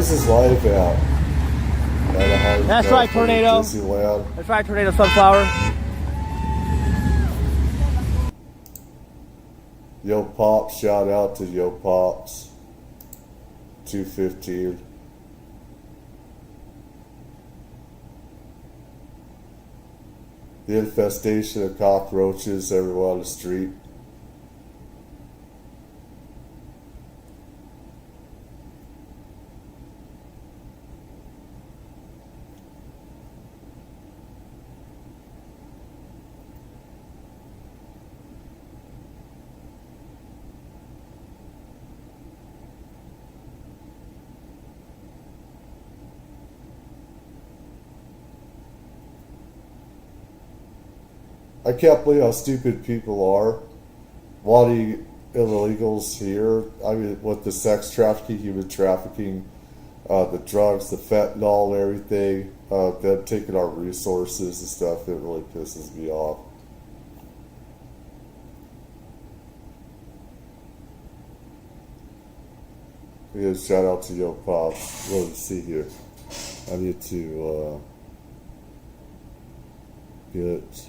Where's his wife at? That's right, Tornado. Disneyland. That's right, Tornado Sunflower. Yo Pops, shout out to Yo Pops. 215. The infestation of cockroaches everywhere on the street. I can't believe how stupid people are. A lot of illegals here, I mean, with the sex trafficking, human trafficking, the drugs, the fentanyl and everything, them taking our resources and stuff, it really pisses me off. Yeah, shout out to Yo Pops. What do we see here? I need to get...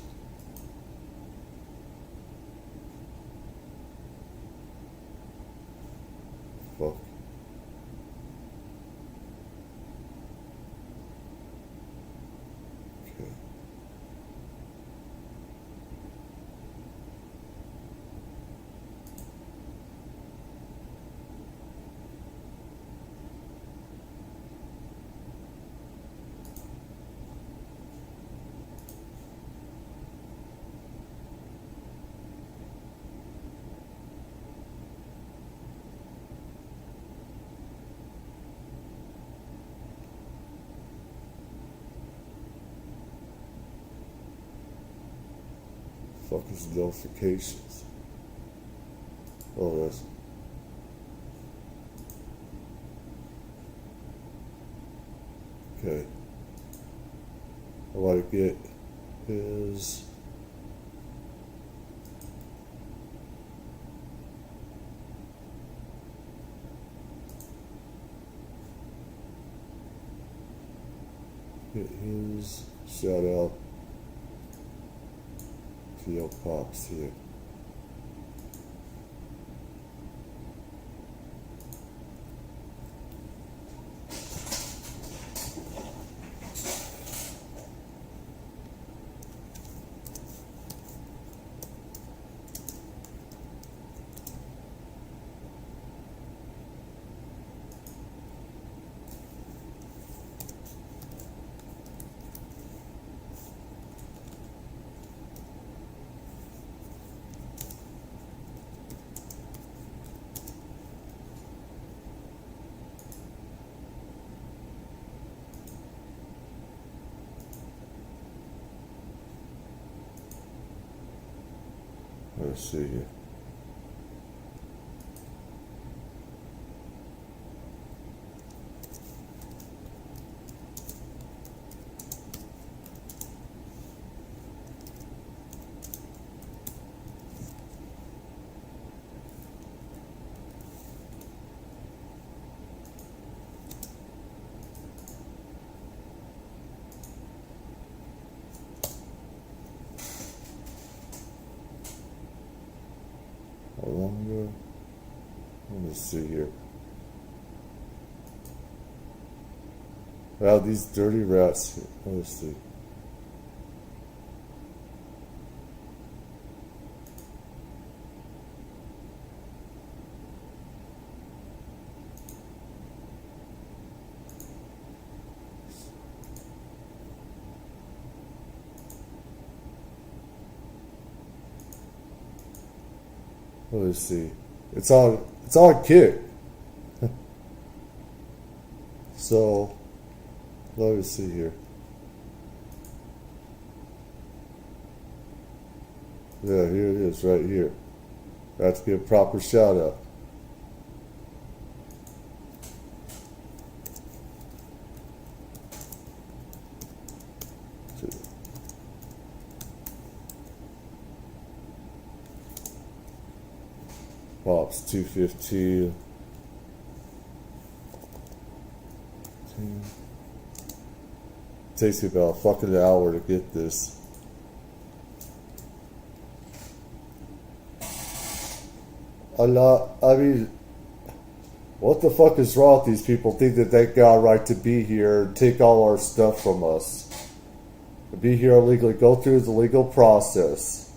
Fuck. Okay. Fuck is notifications? Oh, yes. Okay. What I get is get his shout out. Yo Pops here. Let's see here. How long ago? Let me see here. Wow, these dirty rats. Let me see. Let's see. It's on kick. So let me see here. Yeah, here it is right here. I have to give a proper shout out. Pops 215. Takes me about a fucking hour to get this. I mean, what the fuck is wrong with these people? Think that they got a right to be here and take all our stuff from us. Be here illegally, go through the legal process.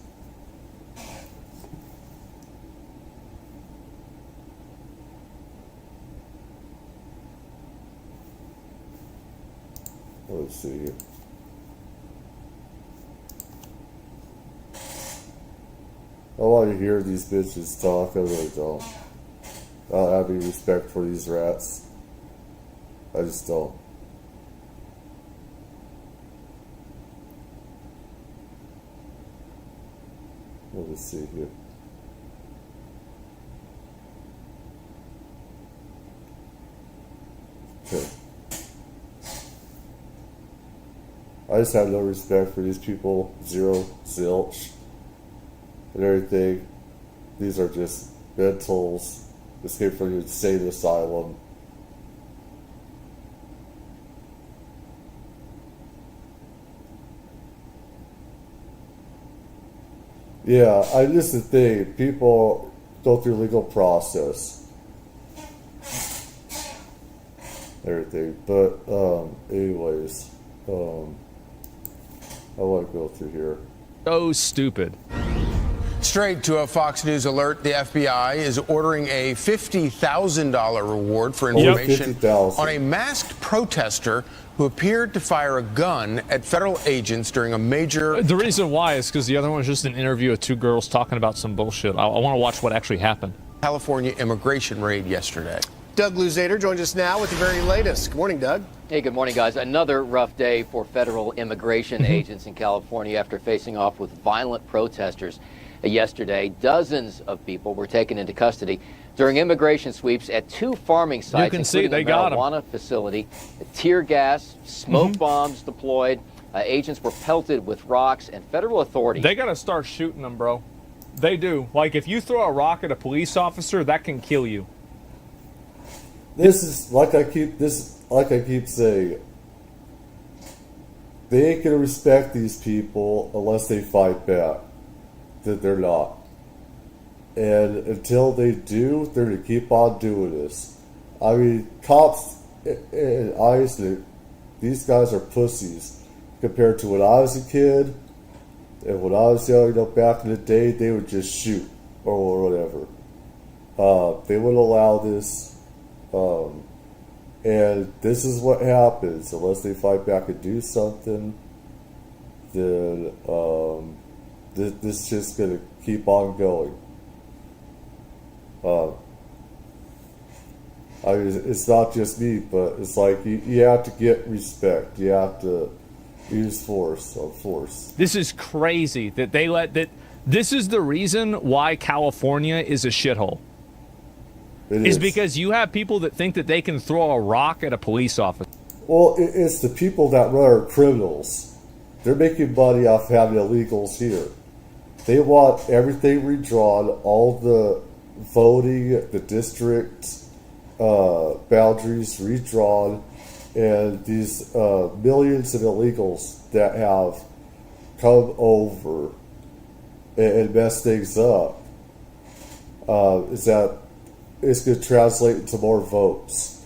Let's see. I want to hear these bitches talk. I really don't. I don't have any respect for these rats. I just don't. Let me see here. Okay. I just have no respect for these people. Zero, zilch, and everything. These are just mentals. Escape from the insane asylum. Yeah, this is the thing. People go through legal process. Everything. But, anyways, I want to go through here. So stupid. Straight to a Fox News alert, the FBI is ordering a $50,000 reward for information on a masked protester who appeared to fire a gun at federal agents during a major... The reason why is because the other one was just an interview of two girls talking about some bullshit. I want to watch what actually happened. California immigration raid yesterday. Doug Luzader joins us now with the very latest. Good morning, Doug. Hey, good morning, guys. Another rough day for federal immigration agents in California after facing off with violent protesters. Yesterday, dozens of people were taken into custody during immigration sweeps at two farming sites, you can see including they a got marijuana facility. Tear gas, smoke bombs deployed. Agents were pelted with rocks, and federal authorities... They got to start shooting them, bro. They do. Like, if you throw a rock at a police officer, that can kill you. This is like I keep saying. They ain't gonna respect these people unless they fight back. That they're not. And until they do, they're going to keep on doing this. I mean, cops, and honestly, these guys are pussies compared to when I was a kid and when I was young. Back in the day, they would just shoot or whatever. They wouldn't allow this. And this is what happens unless they fight back and do something. Then, this is just going to keep on going. I mean, it's not just me, but it's like you have to get respect. You have to use force on force. This is crazy that they let that. This is the reason why California is a shithole. It is because you have people that think that they can throw a rock at a police officer. Well, it's the people that run are criminals. They're making money off having illegals here. They want everything redrawn, all the voting, the district boundaries redrawn, and these millions of illegals that have come over and messed things up. Is that it's going to translate into more votes.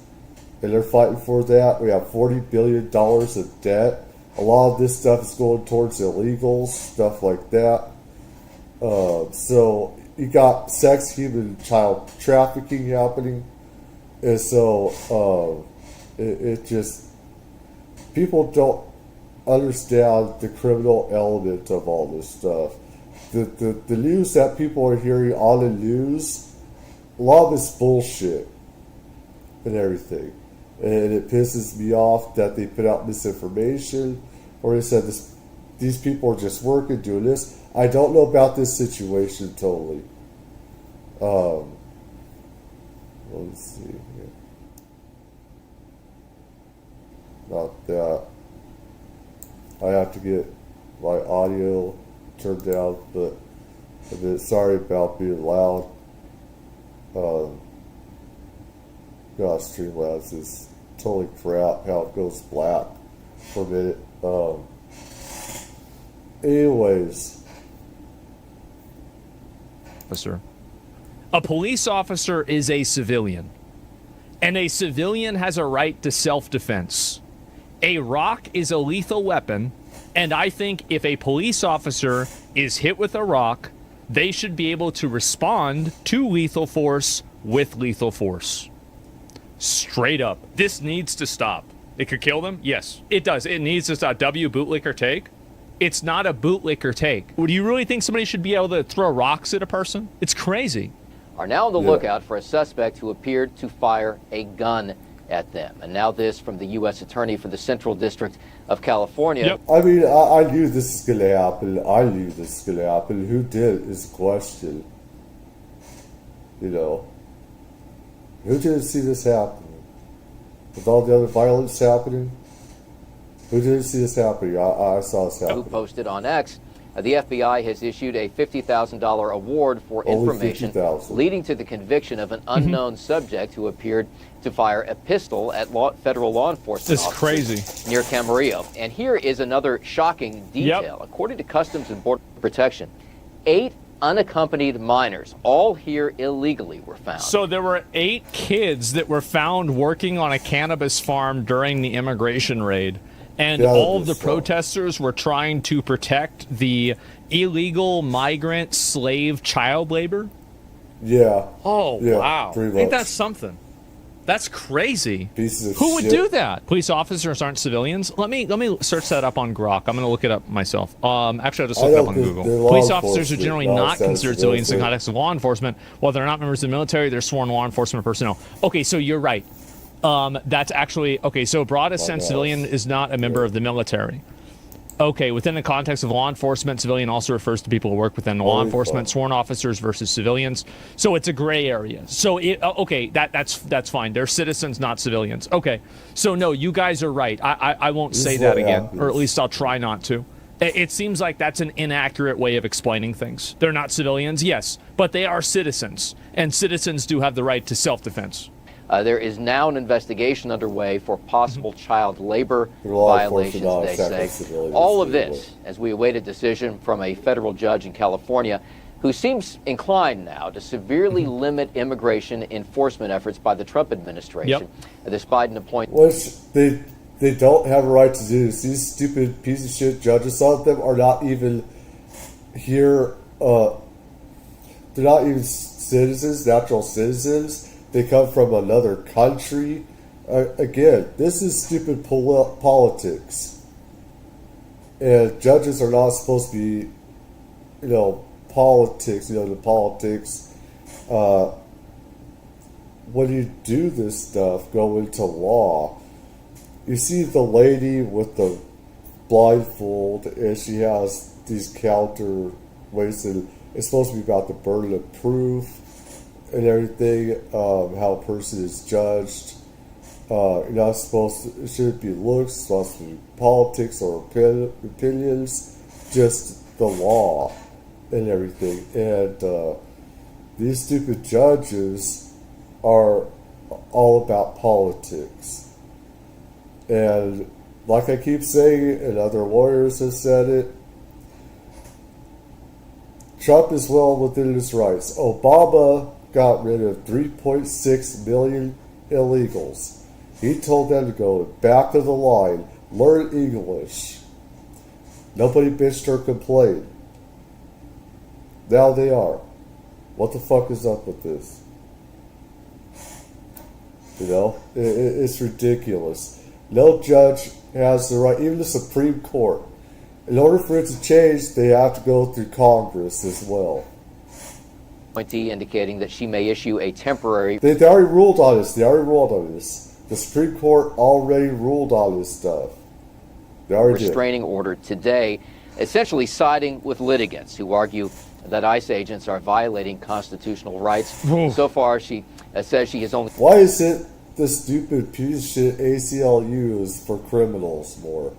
And they're fighting for that. We have $40 billion of debt. A lot of this stuff is going towards illegals, stuff like that. So you got sex, human, child trafficking happening. And so it just, people don't understand the criminal element of all this stuff. The news that people are hearing on the news, a lot of it's bullshit and everything. And it pisses me off that they put out misinformation, or they said these people are just working, doing this. I don't know about this situation totally. Let's see here. Not that. I have to get my audio turned down, but I'm a bit sorry about being loud. Streamlabs is totally crap how it goes black for a minute. Anyways. Officer. A police officer is a civilian, and a civilian has a right to self-defense. A rock is a lethal weapon, and I think if a police officer is hit with a rock, they should be able to respond to lethal force with lethal force. Straight up. This needs to stop. It could kill them? Yes, it does. It needs to stop. W, bootlicker take? It's not a bootlicker take. Do you really think somebody should be able to throw rocks at a person? It's crazy. Are now on the lookout for a suspect who appeared to fire a gun at them. And now this from the U.S. Attorney for the Central District of California. Yep. I mean, I knew this was going to happen. Who did is the question. You know. Who didn't see this happen? With all the other violence happening? Who didn't see this happening? I saw this happen. Who posted on X, the FBI has issued a $50,000 award for information leading to the conviction of an unknown subject who appeared to fire a pistol at federal law enforcement It's crazy. near Camarillo. And here is another shocking detail. Yep. According to Customs and Border Protection, 8 unaccompanied minors, all here illegally, were found. So there were 8 kids that were found working on a cannabis farm during the immigration raid. And all of the protesters were trying to protect the illegal migrant slave child labor? Yeah. Oh, yeah, wow. pretty Ain't much. that something? That's crazy. Pieces of Who would shit. do that? Police officers aren't civilians? Let me search that up on Grok. I'm going to look it up myself. Actually, I'll just look it up on Google. Police officers are generally not considered civilians in the context of law enforcement. While they're not members of the military, they're sworn law enforcement personnel. Okay, so you're right. That's actually okay. So, broadest sense, civilian is not a member of the military. Okay, within the context of law enforcement, civilian also refers to people who work within law enforcement, sworn officers versus civilians. So it's a gray area. So okay, that's fine. They're citizens, not civilians. Okay, so no, you guys are right. I won't say that again, or at least I'll try not to. It seems like that's an inaccurate way of explaining things. They're not civilians, yes, but they are citizens, and citizens do have the right to self-defense. There is now an investigation underway for possible child labor violations, they say. All of this as we await a decision from a federal judge in California who seems inclined now to severely limit immigration enforcement efforts by the Trump administration. This Biden appointment. Which they don't have a right to do this. These stupid piece of shit judges, some of them are not even here. They're not even citizens, natural citizens. They come from another country. Again, this is stupid politics. And judges are not supposed to be, politics, the politics. When you do this stuff, go into law, you see the lady with the blindfold, and she has these counterweights, and it's supposed to be about the burden of proof and everything, how a person is judged. You're not supposed to, it shouldn't be looks, it's supposed to be politics or opinions, just the law and everything. And these stupid judges are all about politics. And like I keep saying, and other lawyers have said it, Trump is well within his rights. Obama got rid of 3.6 million illegals. He told them to go back of the line, learn English. Nobody bitched or complained. Now they are. What the fuck is up with this? It's ridiculous. No judge has the right, even the Supreme Court. In order for it to change, they have to go through Congress as well. Indicating that she may issue a temporary. They already ruled on this. The Supreme Court already ruled on this stuff. They already restraining order today, essentially siding with litigants who argue that ICE agents are violating constitutional rights. So far, she says she has only. Why is it the stupid piece of shit ACLU is for criminals more?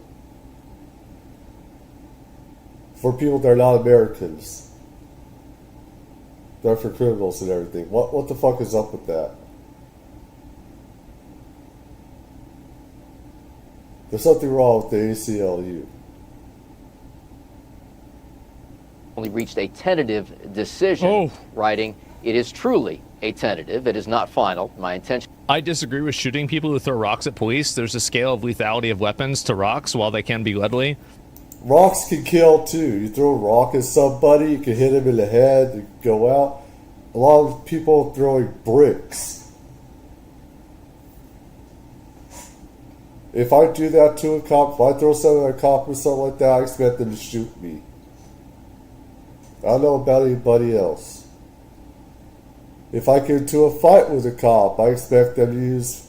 For people that are not Americans. They're for criminals and everything. What the fuck is up with that? There's something wrong with the ACLU. Only reached a tentative decision, writing, "It is truly a tentative. It is not final. My intention." I disagree with shooting people who throw rocks at police. There's a scale of lethality of weapons to rocks. While they can be deadly, rocks can kill too. You throw a rock at somebody, you can hit him in the head, you can go out. A lot of people throwing bricks. If I do that to a cop, if I throw something at a cop or something like that, I expect them to shoot me. I don't know about anybody else. If I get into a fight with a cop, I expect them to use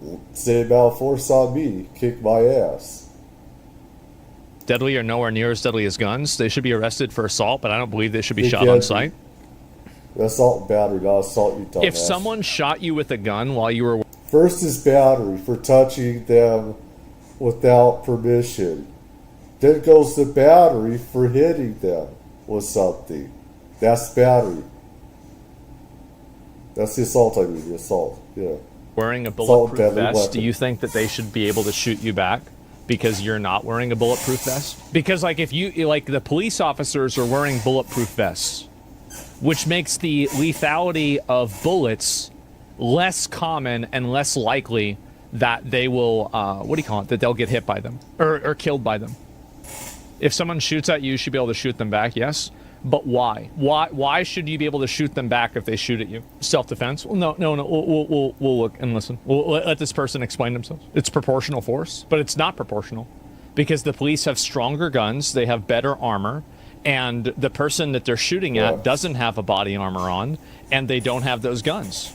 the same amount of force on me, kick my ass. Deadly or nowhere near as deadly as guns. They should be arrested for assault, but I don't believe they should be shot on sight. Assault and battery, not assault, you dumbass. If someone shot you with a gun while you were... First is battery, for touching them without permission. Then goes the battery for hitting them with something. That's battery. That's the assault, I mean, the assault, yeah. Wearing a bulletproof vest, do you think that they should be able to shoot you back because you're not wearing a bulletproof vest? Because, like, if you, like, the police officers are wearing bulletproof vests, which makes the lethality of bullets less common and less likely that they will, that they'll get hit by them or killed by them. If someone shoots at you, you should be able to shoot them back, yes. But why? Why should you be able to shoot them back if they shoot at you? Self-defense? Well, no. We'll look and listen. We'll let this person explain themselves. It's proportional force, but it's not proportional because the police have stronger guns, they have better armor, and the person that they're shooting at doesn't have a body armor on, and they don't have those guns.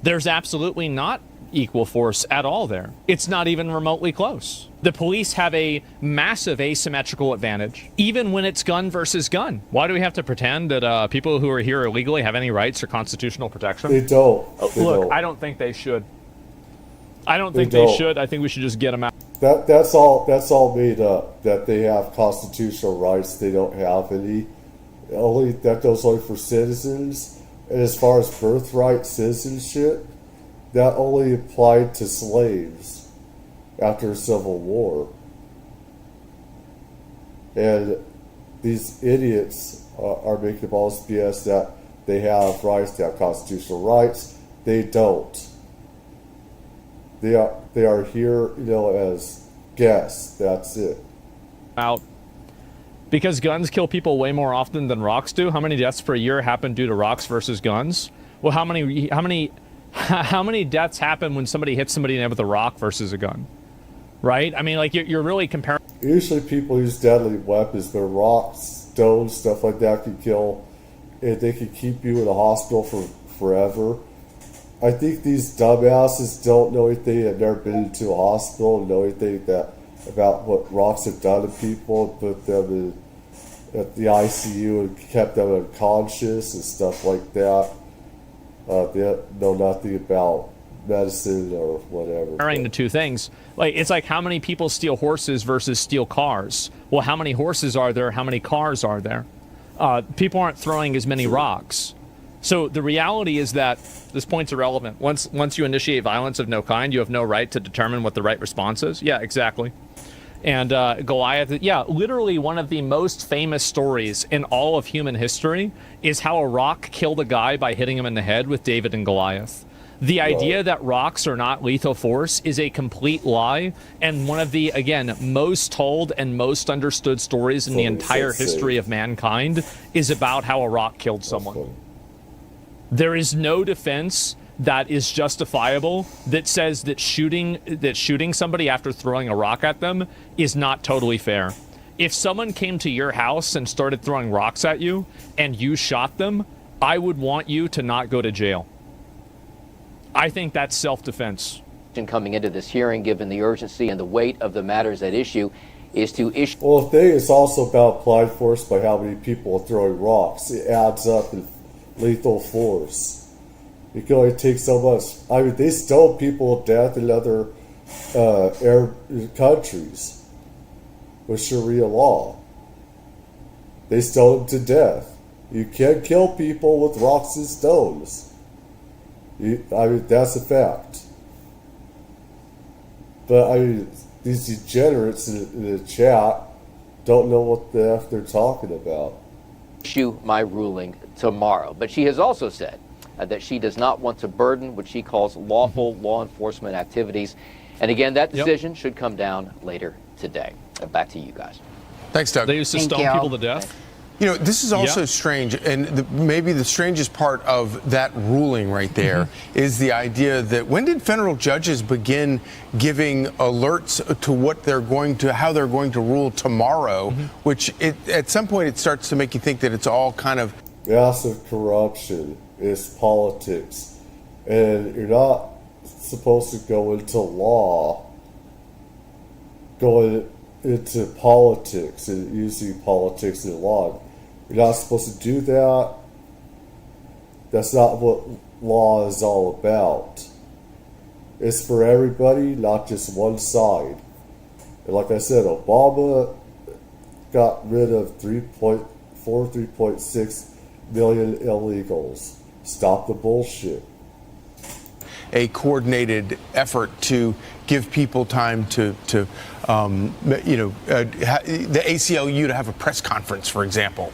There's absolutely not equal force at all there. It's not even remotely close. The police have a massive asymmetrical advantage, even when it's gun versus gun. Why do we have to pretend that people who are here illegally have any rights or constitutional protection? They don't. Look, I don't think they should. I don't think they should. I think we should just get them out. That's all made up. That they have constitutional rights. They don't have any. That goes only for citizens. And as far as birthright citizenship, that only applied to slaves after the Civil War. And these idiots are making up all this BS that they have rights, they have constitutional rights. They don't. They are here, as guests. That's it. Out. Because guns kill people way more often than rocks do. How many deaths per year happen due to rocks versus guns? Well, how many deaths happen when somebody hits somebody in the head with a rock versus a gun? Right? I mean, like, you're really comparing... Usually people use deadly weapons, but rocks, stones, stuff like that can kill, and they can keep you in a hospital for forever. I think these dumbasses don't know anything, have never been into a hospital, and know anything about what rocks have done to people, and put them at the ICU and kept them unconscious and stuff like that. They know nothing about medicine or whatever. Comparing the two things, it's like how many people steal horses versus steal cars. Well, how many horses are there? How many cars are there? People aren't throwing as many rocks. So the reality is that this point's irrelevant. Once you initiate violence of no kind, you have no right to determine what the right response is. Yeah, exactly. And Goliath, literally one of the most famous stories in all of human history is how a rock killed a guy by hitting him in the head with David and Goliath. The idea that rocks are not lethal force is a complete lie, and one of the, again, most told and most understood stories in the entire history of mankind is about how a rock killed someone. There is no defense that is justifiable that says that shooting somebody after throwing a rock at them is not totally fair. If someone came to your house and started throwing rocks at you and you shot them, I would want you to not go to jail. I think that's self-defense. Coming into this hearing, given the urgency and the weight of the matters at issue, is to issue... Well, the thing is also about applied force by how many people are throwing rocks. It adds up in lethal force. You can only take so much. I mean, they stone people to death in other Arab countries with Sharia law. They stone them to death. You can't kill people with rocks and stones. I mean, that's a fact. But I mean, these degenerates in the chat don't know what the F they're talking about. Issue my ruling tomorrow. But she has also said that she does not want to burden what she calls lawful law enforcement activities. And again, that decision should come down later today. Back to you guys. Thanks, Doug. They used to stone people to death. You know, this is also strange, and maybe the strangest part of that ruling right there is the idea that when did federal judges begin giving alerts to what they're going to, how they're going to rule tomorrow, which at some point it starts to make you think that it's all kind of massive corruption. It's politics, and you're not supposed to go into law, going into politics and using politics and law. You're not supposed to do that. That's not what law is all about. It's for everybody, not just one side. And like I said, Obama got rid of 3.6 million illegals. Stop the bullshit. a coordinated effort to give people time to the ACLU to have a press conference, for example.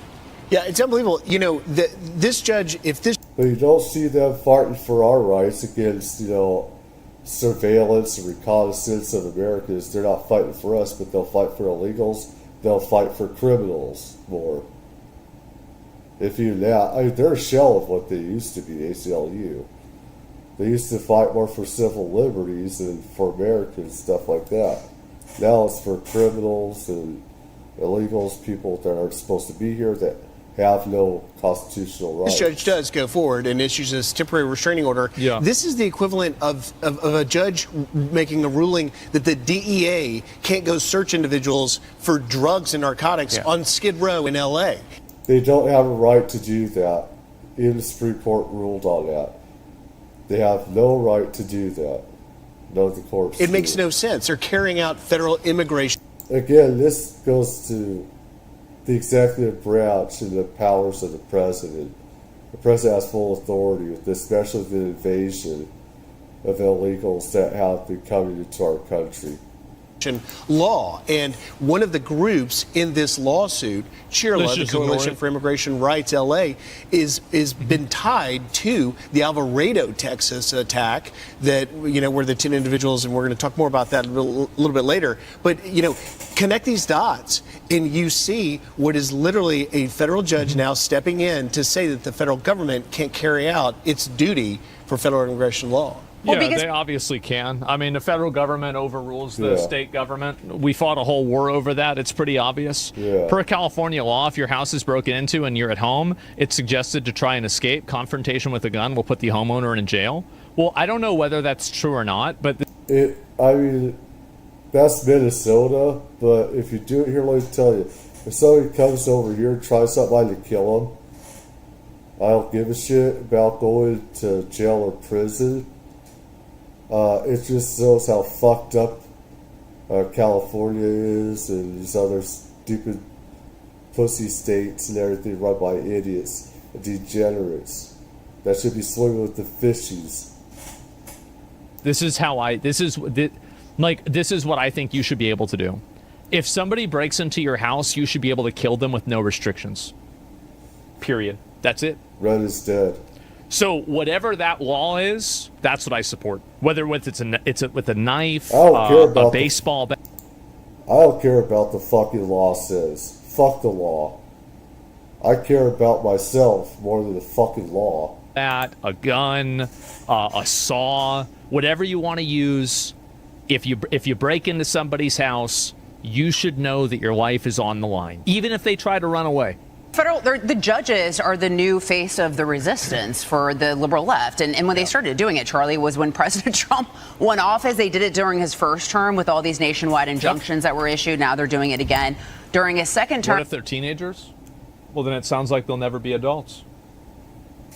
Yeah, it's unbelievable. You know, this judge, if this... But you don't see them fighting for our rights against, surveillance and reconnaissance of Americans. They're not fighting for us, but they'll fight for illegals. They'll fight for criminals more. If you they're a shell of what they used to be, ACLU. They used to fight more for civil liberties and for Americans, stuff like that. Now it's for criminals and illegals, people that aren't supposed to be here, that have no constitutional rights. This judge does go forward and issues this temporary restraining order. Yeah. This is the equivalent of a judge making a ruling that the DEA can't go search individuals for drugs and narcotics on Skid Row in L.A. They don't have a right to do that. Even the Supreme Court ruled on that. They have no right to do that. None of the courts It makes no sense. They're carrying out federal immigration. Again, this goes to the executive branch and the powers of the president. The president has full authority with this, especially the invasion of illegals that have been coming into our country. Law, and one of the groups in this lawsuit, CHIRLA, the Coalition for Immigration Rights LA, is been tied to the Alvarado, Texas attack that, where the 10 individuals, and we're going to talk more about that a little bit later, but connect these dots and you see what is literally a federal judge now stepping in to say that the federal government can't carry out its duty for federal immigration law. Yeah, they obviously can. I mean, the federal government overrules the state government. We fought a whole war over that. It's pretty obvious. Yeah. Per California law, if your house is broken into and you're at home, it's suggested to try and escape. Confrontation with a gun will put the homeowner in jail. Well, I don't know whether that's true or not, but... That's Minnesota, but if you do it here, let me tell you, if somebody comes over here and tries something to kill them, I don't give a shit about going to jail or prison. It just shows how fucked up California is and these other stupid pussy states and everything run by idiots and degenerates that should be swimming with the fishies. This is what I think you should be able to do. If somebody breaks into your house, you should be able to kill them with no restrictions. Period. That's it. Red is dead. So whatever that law is, that's what I support. Whether with it's with a knife, a baseball bat. I don't care about the fucking law says. Fuck the law. I care about myself more than the fucking law. A gun, a saw, whatever you want to use. If you break into somebody's house, you should know that your life is on the line, even if they try to run away. The judges are the new face of the resistance for the liberal left. And when they started doing it, Charlie, was when President Trump won office. They did it during his first term with all these nationwide injunctions that were issued. Now they're doing it again during his second term. What if they're teenagers? Well, then it sounds like they'll never be adults.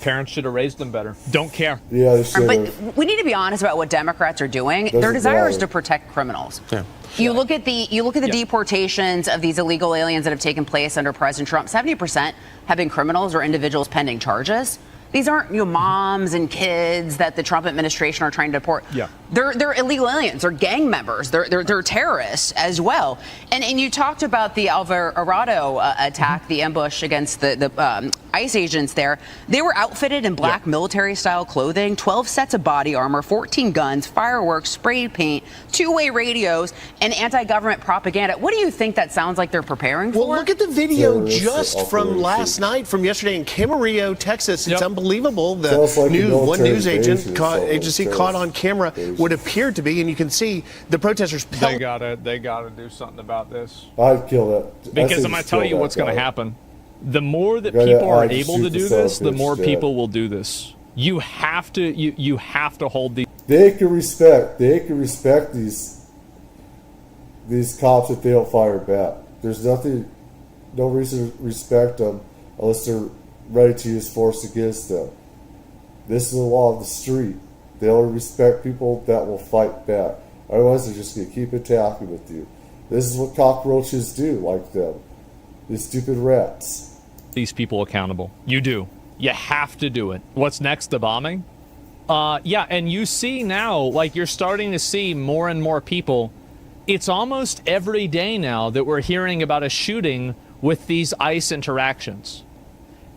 Parents should have raised them better. Don't care. Yeah, they should. But we need to be honest about what Democrats are doing. Their desire is to protect criminals. Yeah. You look at the deportations of these illegal aliens that have taken place under President Trump. 70% have been criminals or individuals pending charges. these aren't moms and kids that the Trump administration are trying to deport. Yeah. They're illegal aliens. They're gang members. They're terrorists as well. And you talked about the Alvarado attack, the ambush against the ICE agents there. They were outfitted in black military-style clothing, 12 sets of body armor, 14 guns, fireworks, spray paint, two-way radios, and anti-government propaganda. What do you think that sounds like they're preparing for? Well, look at the video just from last night, from yesterday in Camarillo, Texas. It's unbelievable. The one news agency caught on camera what appeared to be, and you can see the protesters. They gotta do something about this. I'd kill that. Because I'm gonna tell you what's gonna happen. The more that people are able to do this, the more people will do this. You have to you have to hold these. They can respect these cops if they don't fire back. There's no reason to respect them unless they're ready to use force against them. This is the law of the street. They only respect people that will fight back. Otherwise, they're just going to keep attacking with you. This is what cockroaches do, like them. These stupid rats. These people accountable. You do. You have to do it. What's next? The bombing? Yeah, and you see now, like you're starting to see more and more people. It's almost every day now that we're hearing about a shooting with these ICE interactions.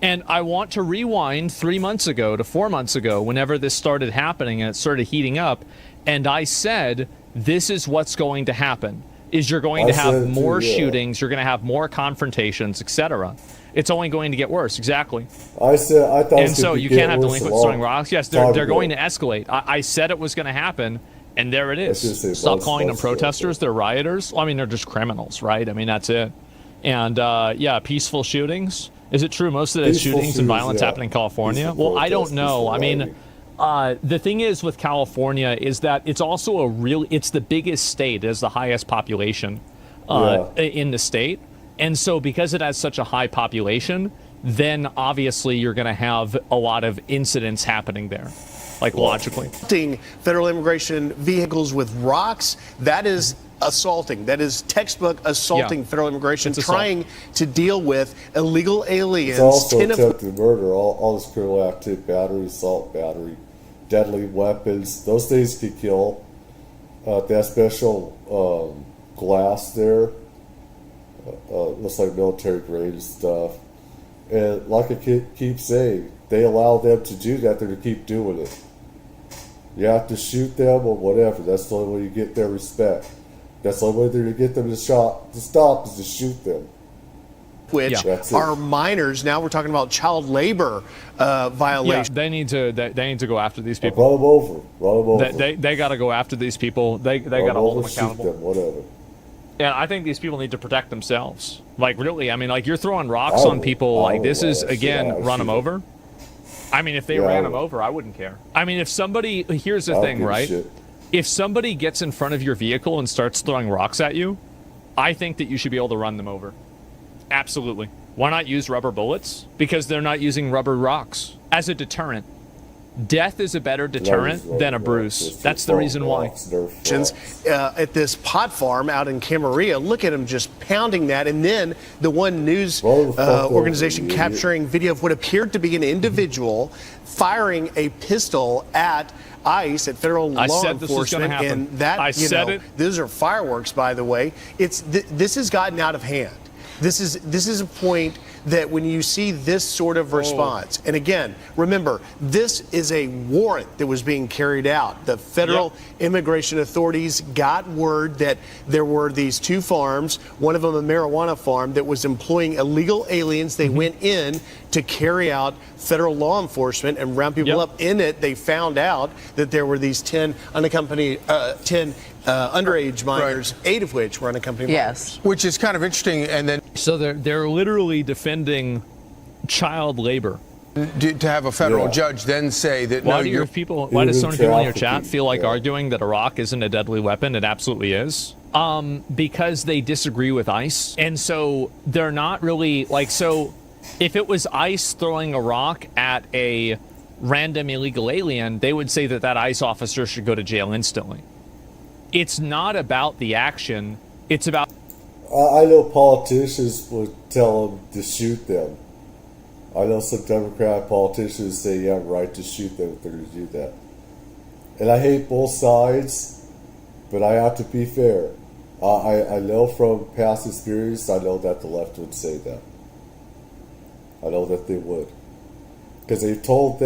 And I want to rewind 3 months ago to 4 months ago, whenever this started happening and it started heating up. And I said, this is what's going to happen, is you're going to have more shootings, you're going to have more confrontations, etc. It's only going to get worse. Exactly. I thought. And so you can't have delinquents throwing rocks. Yes, they're going to escalate. I said it was going to happen, and there it is. Stop calling them protesters. They're rioters. Well, I mean, they're just criminals, right? I mean, that's it. And yeah, peaceful shootings. Is it true most of the shootings and violence happen in California? Well, I don't know. I mean, the thing is with California is that it's also it's the biggest state. It has the highest population in the state. And so because it has such a high population, then obviously you're going to have a lot of incidents happening there, like logically. Federal immigration vehicles with rocks, that is assaulting. That is textbook assaulting federal immigration, trying to deal with illegal aliens. It's also attempted murder, all this criminal activity, battery, assault battery, deadly weapons. Those things could kill. That special glass there, looks like military grade stuff. And like I keep saying, they allow them to do that, they're to keep doing it. You have to shoot them or whatever. That's the only way you get their respect. That's the only way to get them to stop is to shoot them. Which are minors. Now we're talking about child labor violations. Yeah, they need to go after these people. Run them over. They got to go after these people. They got to hold them accountable. Shoot them, whatever. And I think these people need to protect themselves. Like, really, I mean, like, you're throwing rocks on people. Like, this is, again, run them over. I mean, if they ran them over, I wouldn't care. I mean, if somebody, here's the thing, right? If somebody gets in front of your vehicle and starts throwing rocks at you, I think that you should be able to run them over. Absolutely. Why not use rubber bullets? Because they're not using rubber rocks as a deterrent. Death is a better deterrent than a bruise. That's the reason why. At this pot farm out in Camarillo, look at him just pounding that. And then the one news organization capturing video of what appeared to be an individual firing a pistol at ICE, at federal law enforcement. And that, those are fireworks, by the way. This has gotten out of hand. This is a point that when you see this sort of response, and again, remember, this is a warrant that was being carried out. The federal immigration authorities got word that there were these two farms, one of them a marijuana farm, that was employing illegal aliens. They went in to carry out federal law enforcement and round people up. In it, they found out that there were these 10 unaccompanied, 10 underage minors, 8 of which were unaccompanied minors. Which is kind of interesting. And then, so they're literally defending child labor. To have a federal judge then say that why does so many people in your chat feel like arguing that a rock isn't a deadly weapon? It absolutely is. Because they disagree with ICE, and so they're not really like. So if it was ICE throwing a rock at a random illegal alien, they would say that ICE officer should go to jail instantly. It's not about the action. It's about. I know politicians would tell them to shoot them. I know some Democrat politicians say you have a right to shoot them if they're going to do that. And I hate both sides, but I have to be fair. I know from past experience, I know that the left would say that. I know that they would. Because they told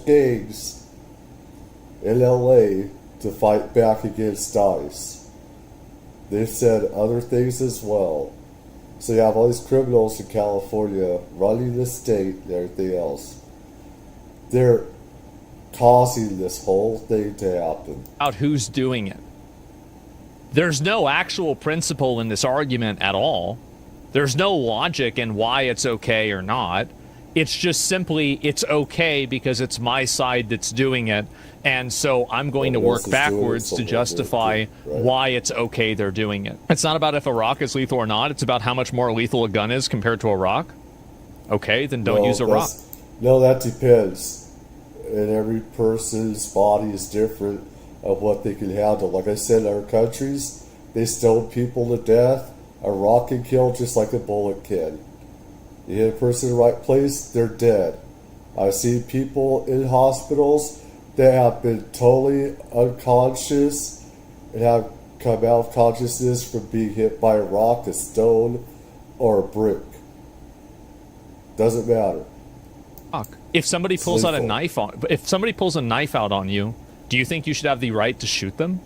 gangs in LA to fight back against ICE. They've said other things as well. So you have all these criminals in California running the state and everything else. They're causing this whole thing to happen. About who's doing it. There's no actual principle in this argument at all. There's no logic in why it's okay or not. It's just simply, it's okay because it's my side that's doing it, and so I'm going to work backwards to justify why it's okay they're doing it. It's not about if a rock is lethal or not. It's about how much more lethal a gun is compared to a rock. Okay, then don't use a rock. No, that depends. And every person's body is different of what they can handle. Like I said, in our countries, they stone people to death. A rock can kill just like a bullet can. You hit a person in the right place, they're dead. I've seen people in hospitals that have been totally unconscious and have come out of consciousness from being hit by a rock, a stone, or a brick. Doesn't matter. If somebody pulls out a knife if somebody pulls a knife out on you, do you think you should have the right to shoot them?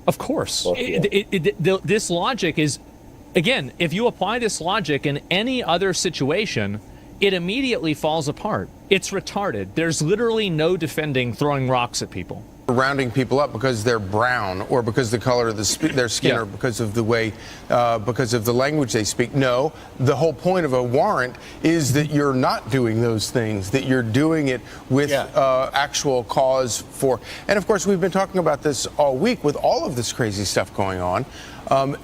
Of course. This logic is, again, if you apply this logic in any other situation, it immediately falls apart. It's retarded. There's literally no defending throwing rocks at people. Rounding people up because they're brown or because the color of their skin or because of the way, because of the language they speak. No, the whole point of a warrant is that you're not doing those things, that you're doing it with actual cause for. And of course, we've been talking about this all week with all of this crazy stuff going on,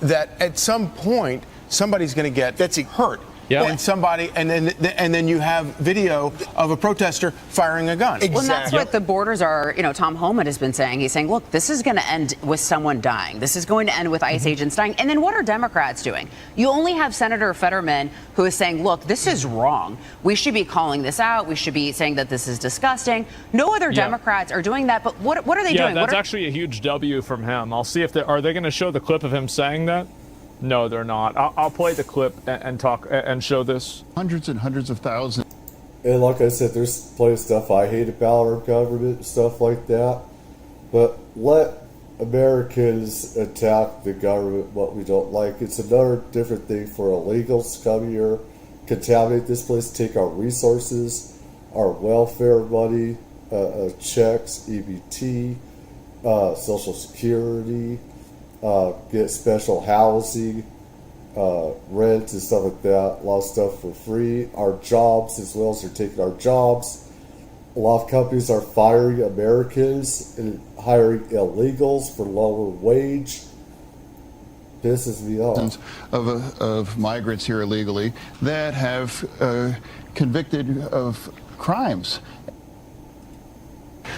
that at some point, somebody's going to get hurt. Yeah. And then you have video of a protester firing a gun. Well, and that's what the borders are. You know, Tom Homan has been saying. He's saying, look, this is going to end with someone dying. This is going to end with ICE agents dying. And then what are Democrats doing? You only have Senator Fetterman who is saying, look, this is wrong. We should be calling this out. We should be saying that this is disgusting. No other Democrats are doing that. But what are they doing? Yeah, that's actually a huge W from him. I'll see if are they going to show the clip of him saying that? No, they're not. I'll play the clip and talk and show this. Hundreds and hundreds of thousands. And like I said, there's plenty of stuff I hate about our government, stuff like that. But let Americans attack the government, what we don't like. It's another different thing for illegals to come here, contaminate this place, take our resources, our welfare money, checks, EBT, Social Security, get special housing, rent and stuff like that. A lot of stuff for free. Our jobs as well, so they're taking our jobs. A lot of companies are firing Americans and hiring illegals for lower wage. Pisses me off. Of migrants here illegally that have convicted of crimes.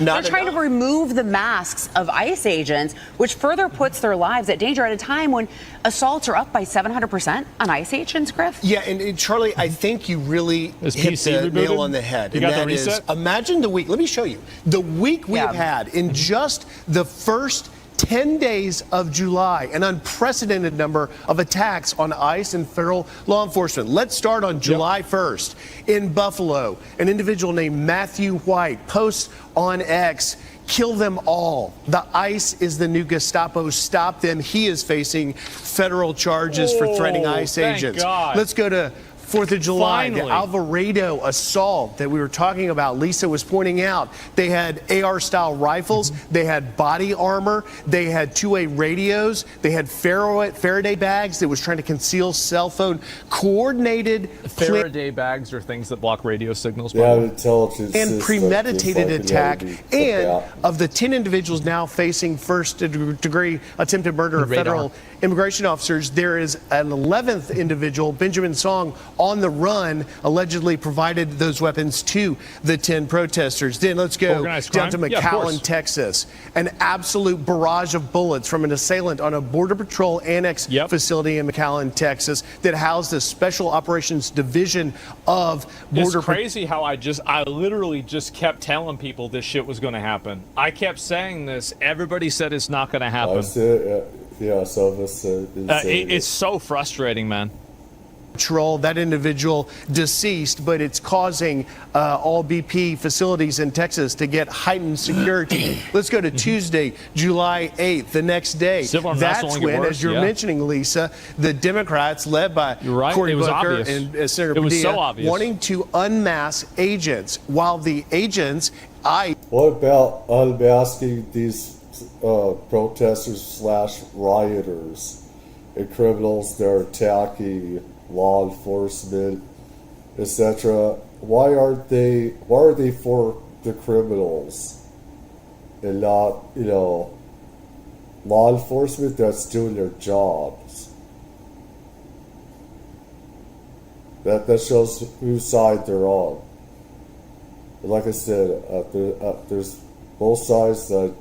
They're trying to remove the masks of ICE agents, which further puts their lives at danger at a time when assaults are up by 700% on ICE agents, Griff. Yeah, and Charlie, I think you really hit the nail on the head. You got the reset? Imagine the week. Let me show you. The week we've had in just the first 10 days of July, an unprecedented number of attacks on ICE and federal law enforcement. Let's start on July 1st. In Buffalo, an individual named Matthew White posts on X, "Kill them all. The ICE is the new Gestapo. Stop them." He is facing federal charges for threatening ICE agents. God. Let's go to 4th of July, Finally. the Alvarado assault that we were talking about. Lisa was pointing out they had AR-style rifles, they had body armor, they had two-way radios, they had Faraday bags that was trying to conceal cell phone coordinated. Faraday bags are things that block radio signals. They have intelligence And premeditated attack. And of the 10 individuals now facing first-degree attempted murder of federal immigration officers, there is an 11th individual, Benjamin Song, on the run, allegedly provided those weapons to the 10 protesters. Then let's go down to McAllen, Texas. An absolute barrage of bullets from an assailant on a Border Patrol annex facility in McAllen, Texas, that housed the Special Operations Division of Border. It's crazy how I literally just kept telling people this shit was going to happen. I kept saying this. Everybody said it's not going to happen. Yeah, so this it's so frustrating, man. Patrol, that individual deceased, but it's causing all BP facilities in Texas to get heightened security. Let's go to Tuesday, July 8th, the next day. That's when, as you're mentioning, Lisa, the Democrats, led by Cory Booker and Senator Padilla, wanting to unmask agents, while the agents... What about unmasking these protesters / rioters and criminals that are attacking law enforcement, etc.? Why are they for the criminals and not, law enforcement that's doing their jobs? That shows whose side they're on. Like I said, there's both sides that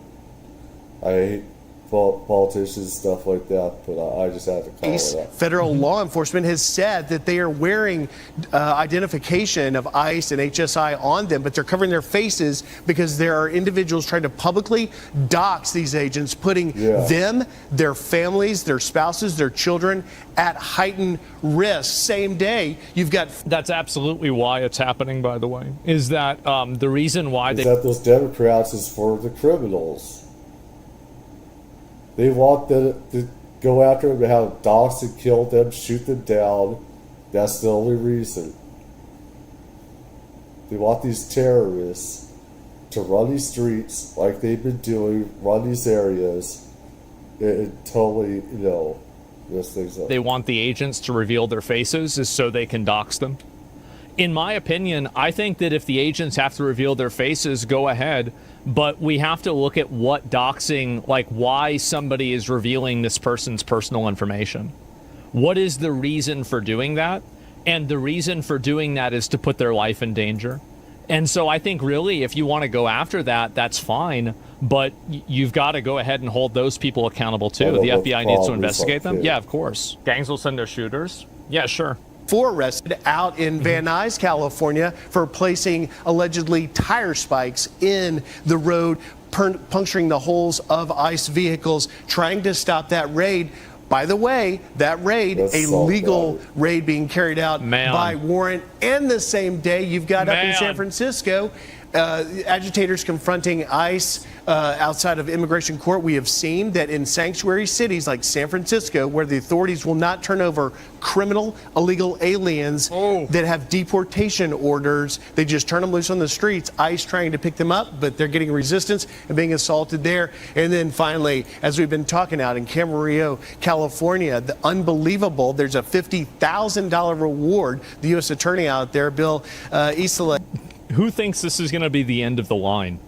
I hate politicians and stuff like that, but I just had to call it out. Federal law enforcement has said that they are wearing identification of ICE and HSI on them, but they're covering their faces because there are individuals trying to publicly dox these agents, putting them, their families, their spouses, their children at heightened risk. Same day, you've got... That's absolutely why it's happening, by the way, is that the reason why that those Democrats is for the criminals. They want them to go after them, to have dogs and kill them, shoot them down. That's the only reason. They want these terrorists to run these streets like they've been doing, run these areas, and totally, mess things up. They want the agents to reveal their faces is so they can dox them. In my opinion, I think that if the agents have to reveal their faces, go ahead. But we have to look at what doxing, like why somebody is revealing this person's personal information. What is the reason for doing that? And the reason for doing that is to put their life in danger. And so I think really if you want to go after that, that's fine. But you've got to go ahead and hold those people accountable too. The FBI needs to investigate them. Yeah, of course. Gangs will send their shooters. Yeah, sure. 4 arrested out in Van Nuys, California, for placing allegedly tire spikes in the road, puncturing the holes of ICE vehicles, trying to stop that raid. By the way, that raid, a legal raid being carried out by warrant. And the same day, you've got up in San Francisco, agitators confronting ICE outside of immigration court. We have seen that in sanctuary cities like San Francisco, where the authorities will not turn over criminal, illegal aliens that have deportation orders, they just turn them loose on the streets. ICE trying to pick them up, but they're getting resistance and being assaulted there. And then finally, as we've been talking out in Camarillo, California, the unbelievable, there's a $50,000 reward. The U.S. attorney out there, Bill Isla. Who thinks this is going to be the end of the line?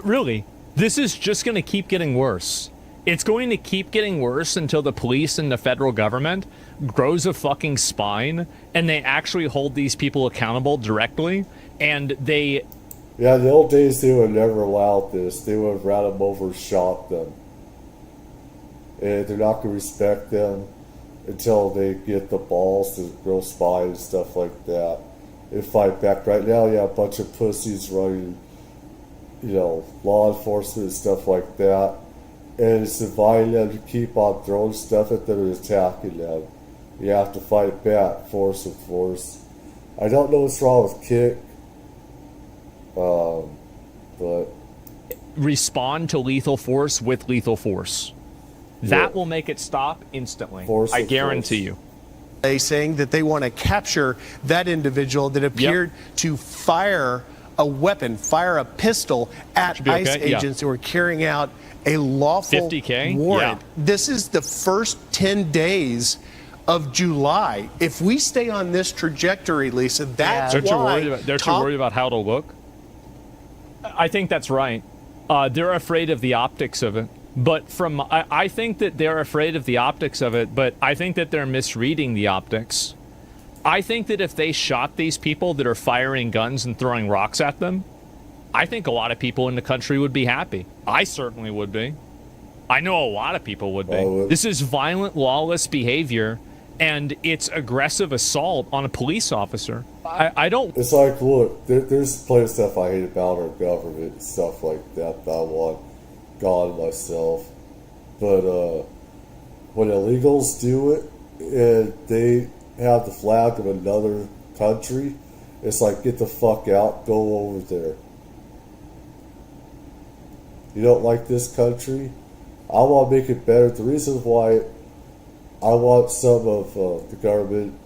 Really, this is just going to keep getting worse. It's going to keep getting worse until the police and the federal government grows a fucking spine and they actually hold these people accountable directly. And they... Yeah, in the old days, they would never allow this. They would have ran them over, shot them. And they're not going to respect them until they get the balls to grow spine and stuff like that. And fight back. Right now, a bunch of pussies running, law enforcement and stuff like that. And it's inviting them to keep on throwing stuff at them and attacking them. You have to fight back, force with force. I don't know what's wrong with kick, but... Respond to lethal force with lethal force. That will make it stop instantly. I guarantee you. Saying that they want to capture that individual that appeared to fire a weapon, fire a pistol at ICE agents who were carrying out a lawful warrant. This is the first 10 days of July. If we stay on this trajectory, Lisa, that's why... They're too worried about how to look? I think that's right. They're afraid of the optics of it. But I think that they're afraid of the optics of it, but I think that they're misreading the optics. I think that if they shot these people that are firing guns and throwing rocks at them, I think a lot of people in the country would be happy. I certainly would be. I know a lot of people would be. This is violent, lawless behavior, and it's aggressive assault on a police officer. I don't... It's like, look, there's plenty of stuff I hate about our government and stuff like that I want gone myself. But when illegals do it, and they have the flag of another country, it's like, get the fuck out, go over there. You don't like this country? I want to make it better. The reason why I want some of the government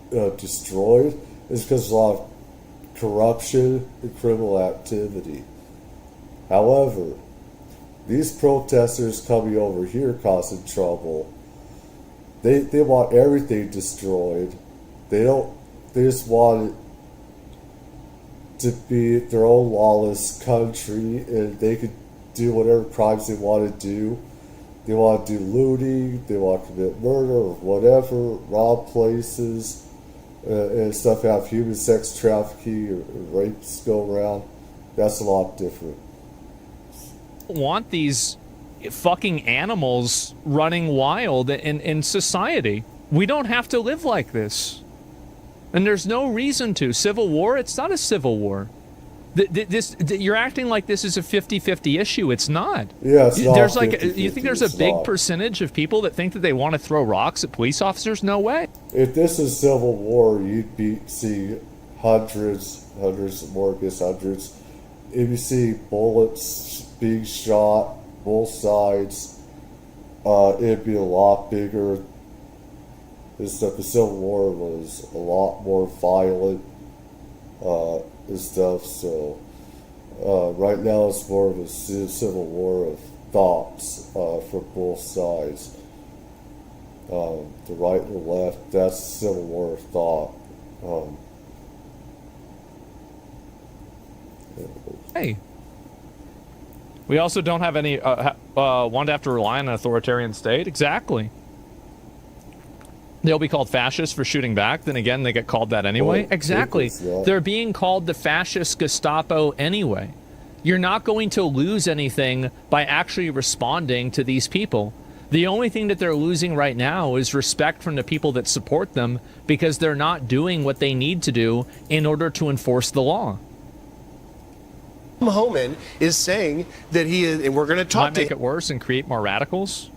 destroyed is because there's a lot of corruption and criminal activity. However, these protesters coming over here causing trouble, they want everything destroyed. They just want it to be their own lawless country, and they could do whatever crimes they want to do. They want to do looting, they want to commit murder or whatever, rob places, and stuff, have human sex trafficking or rapes go around. That's a lot different. Want these fucking animals running wild in society. We don't have to live like this. And there's no reason to. Civil war? It's not a civil war. You're acting like this is a 50-50 issue. It's not. Yeah, it's not. There's 50-50. You think there's a big percentage of people that think that they want to throw rocks at police officers? No way. If this is civil war, you'd see hundreds more against hundreds. If you see bullets being shot both sides, it'd be a lot bigger. Is that the Civil War was a lot more violent and stuff. So right now it's more of a civil war of thoughts from both sides. The right and the left, that's a civil war of thought. Hey. We also don't have any, want to have to rely on an authoritarian state? Exactly. They'll be called fascists for shooting back. Then again, they get called that anyway. Exactly. They're being called the fascist Gestapo anyway. You're not going to lose anything by actually responding to these people. The only thing that they're losing right now is respect from the people that support them, because they're not doing what they need to do in order to enforce the law. Homan is saying that he is, and we're going to talk might make it worse and create more radicals.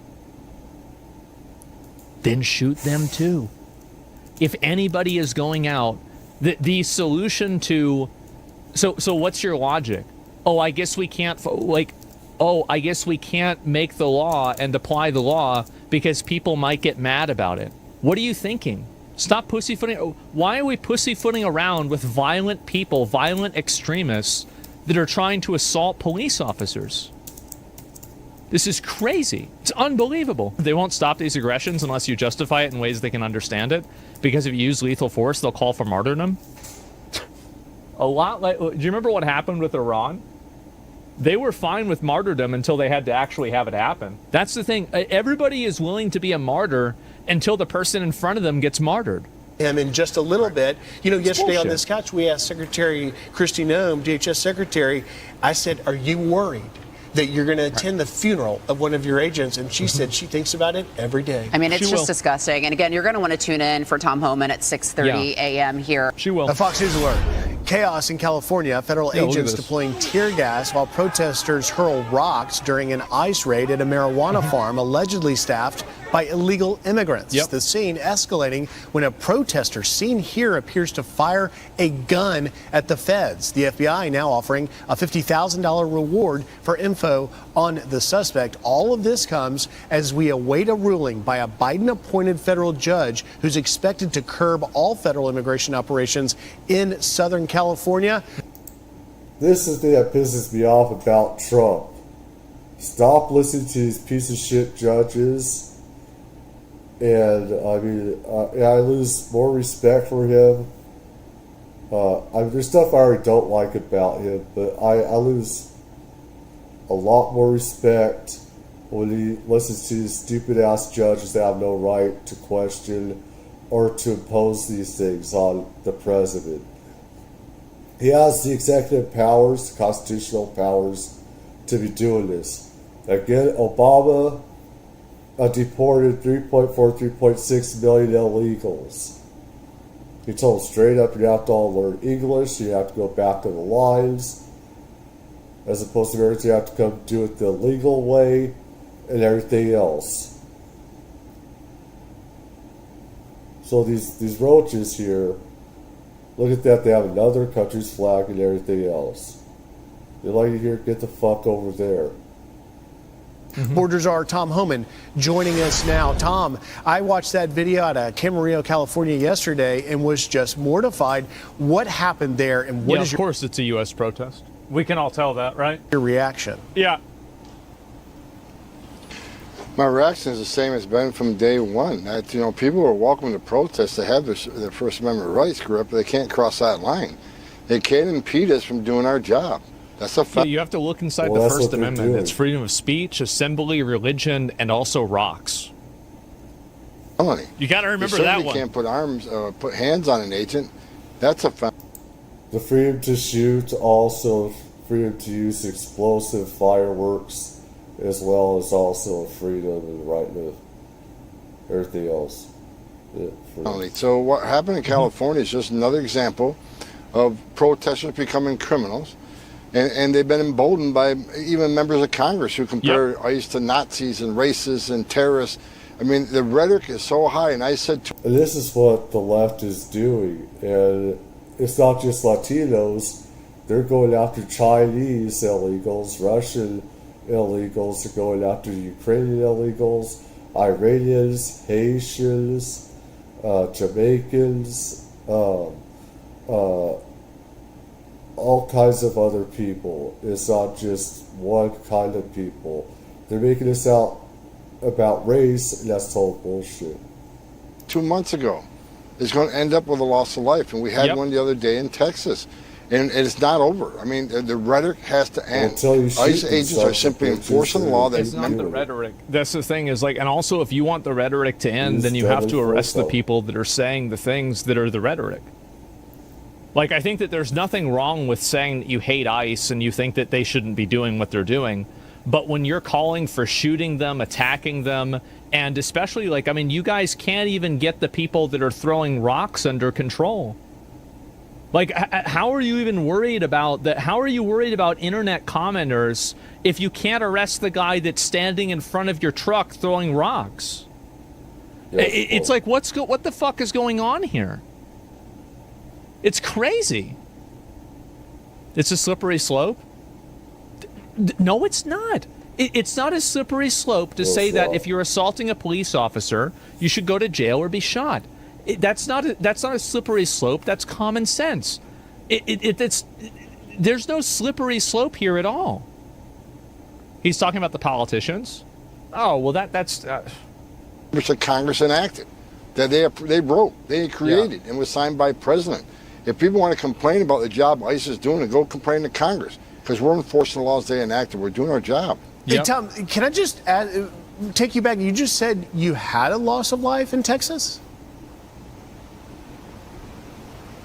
Then shoot them too. If anybody is going out, the solution to, so what's your logic? Oh, I guess we can't I guess we can't make the law and apply the law because people might get mad about it. What are you thinking? Stop pussyfooting. Why are we pussyfooting around with violent people, violent extremists that are trying to assault police officers? This is crazy. It's unbelievable. They won't stop these aggressions unless you justify it in ways they can understand it. Because if you use lethal force, they'll call for martyrdom. A lot like, do you remember what happened with Iran? They were fine with martyrdom until they had to actually have it happen. That's the thing. Everybody is willing to be a martyr until the person in front of them gets martyred. In just a little bit. You know, yesterday on this couch, we asked Secretary Kristi Noem, DHS Secretary, I said, are you worried that you're going to attend the funeral of one of your agents? And she said she thinks about it every day. I mean, it's just disgusting. And again, you're going to want to tune in for Tom Homan at 6:30 a.m. here. She will. A Fox News alert. Chaos in California. Federal agents deploying tear gas while protesters hurl rocks during an ICE raid at a marijuana farm allegedly staffed by illegal immigrants. The scene escalating when a protester seen here appears to fire a gun at the feds. The FBI now offering a $50,000 reward for info on the suspect. All of this comes as we await a ruling by a Biden-appointed federal judge who's expected to curb all federal immigration operations in Southern California. This is the thing that pisses me off about Trump. Stop listening to these piece of shit judges. And I mean, I lose more respect for him. I mean, there's stuff I already don't like about him, but I lose a lot more respect when he listens to these stupid ass judges that have no right to question or to impose these things on the president. He has the executive powers, the constitutional powers to be doing this. Again, Obama deported 3.6 million illegals. He told them straight up, you have to all learn English, you have to go back to the lines, as opposed to Americans, you have to come do it the legal way and everything else. So these roaches here, look at that, they have another country's flag and everything else. They're like, here, get the fuck over there. Borders are Tom Homan joining us now. Tom, I watched that video out of Camarillo, California yesterday and was just mortified. What happened there, and what is of course it's a U.S. protest. We can all tell that, right? your reaction? Yeah. My reaction is the same as been from day one. That, people are welcome to protest. They have their First Amendment rights, but they can't cross that line. They can't impede us from doing our job. That's a fact. You have to look inside the First Amendment. It's freedom of speech, assembly, religion, and also rocks. You got to remember that one. You can't put hands on an agent. That's a fact. The freedom to shoot, also freedom to use explosive fireworks, as well as also freedom and right to everything else. So what happened in California is just another example of protesters becoming criminals. And they've been emboldened by even members of Congress who compare ICE to Nazis and racists and terrorists. I mean, the rhetoric is so high, and I said... And this is what the left is doing, and it's not just Latinos. They're going after Chinese illegals, Russian illegals, they're going after Ukrainian illegals, Iranians, Haitians, Jamaicans, all kinds of other people. It's not just one kind of people. They're making this out about race, and that's total bullshit. 2 months ago, it's going to end up with a loss of life, and we had one the other day in Texas, and it's not over. I mean, the rhetoric has to end. ICE agents are simply enforcing the law. It's not the rhetoric. That's the thing, is like, and also if you want the rhetoric to end, then you have to arrest the people that are saying the things that are the rhetoric. Like, I think that there's nothing wrong with saying that you hate ICE and you think that they shouldn't be doing what they're doing. But when you're calling for shooting them, attacking them, and especially, like, I mean, you guys can't even get the people that are throwing rocks under control. Like, how are you even worried about that? How are you worried about internet commenters if you can't arrest the guy that's standing in front of your truck throwing rocks? It's like, what the fuck is going on here? It's crazy. It's a slippery slope. No, it's not. It's not a slippery slope to say that if you're assaulting a police officer, you should go to jail or be shot. That's not a slippery slope. That's common sense. There's no slippery slope here at all. He's talking about the politicians. Oh, well, that's. Which the Congress enacted, that they wrote, they created, and was signed by President. If people want to complain about the job ICE is doing, go complain to Congress, because we're enforcing the laws they enacted. We're doing our job. Hey, Tom, can I just take you back? You just said you had a loss of life in Texas?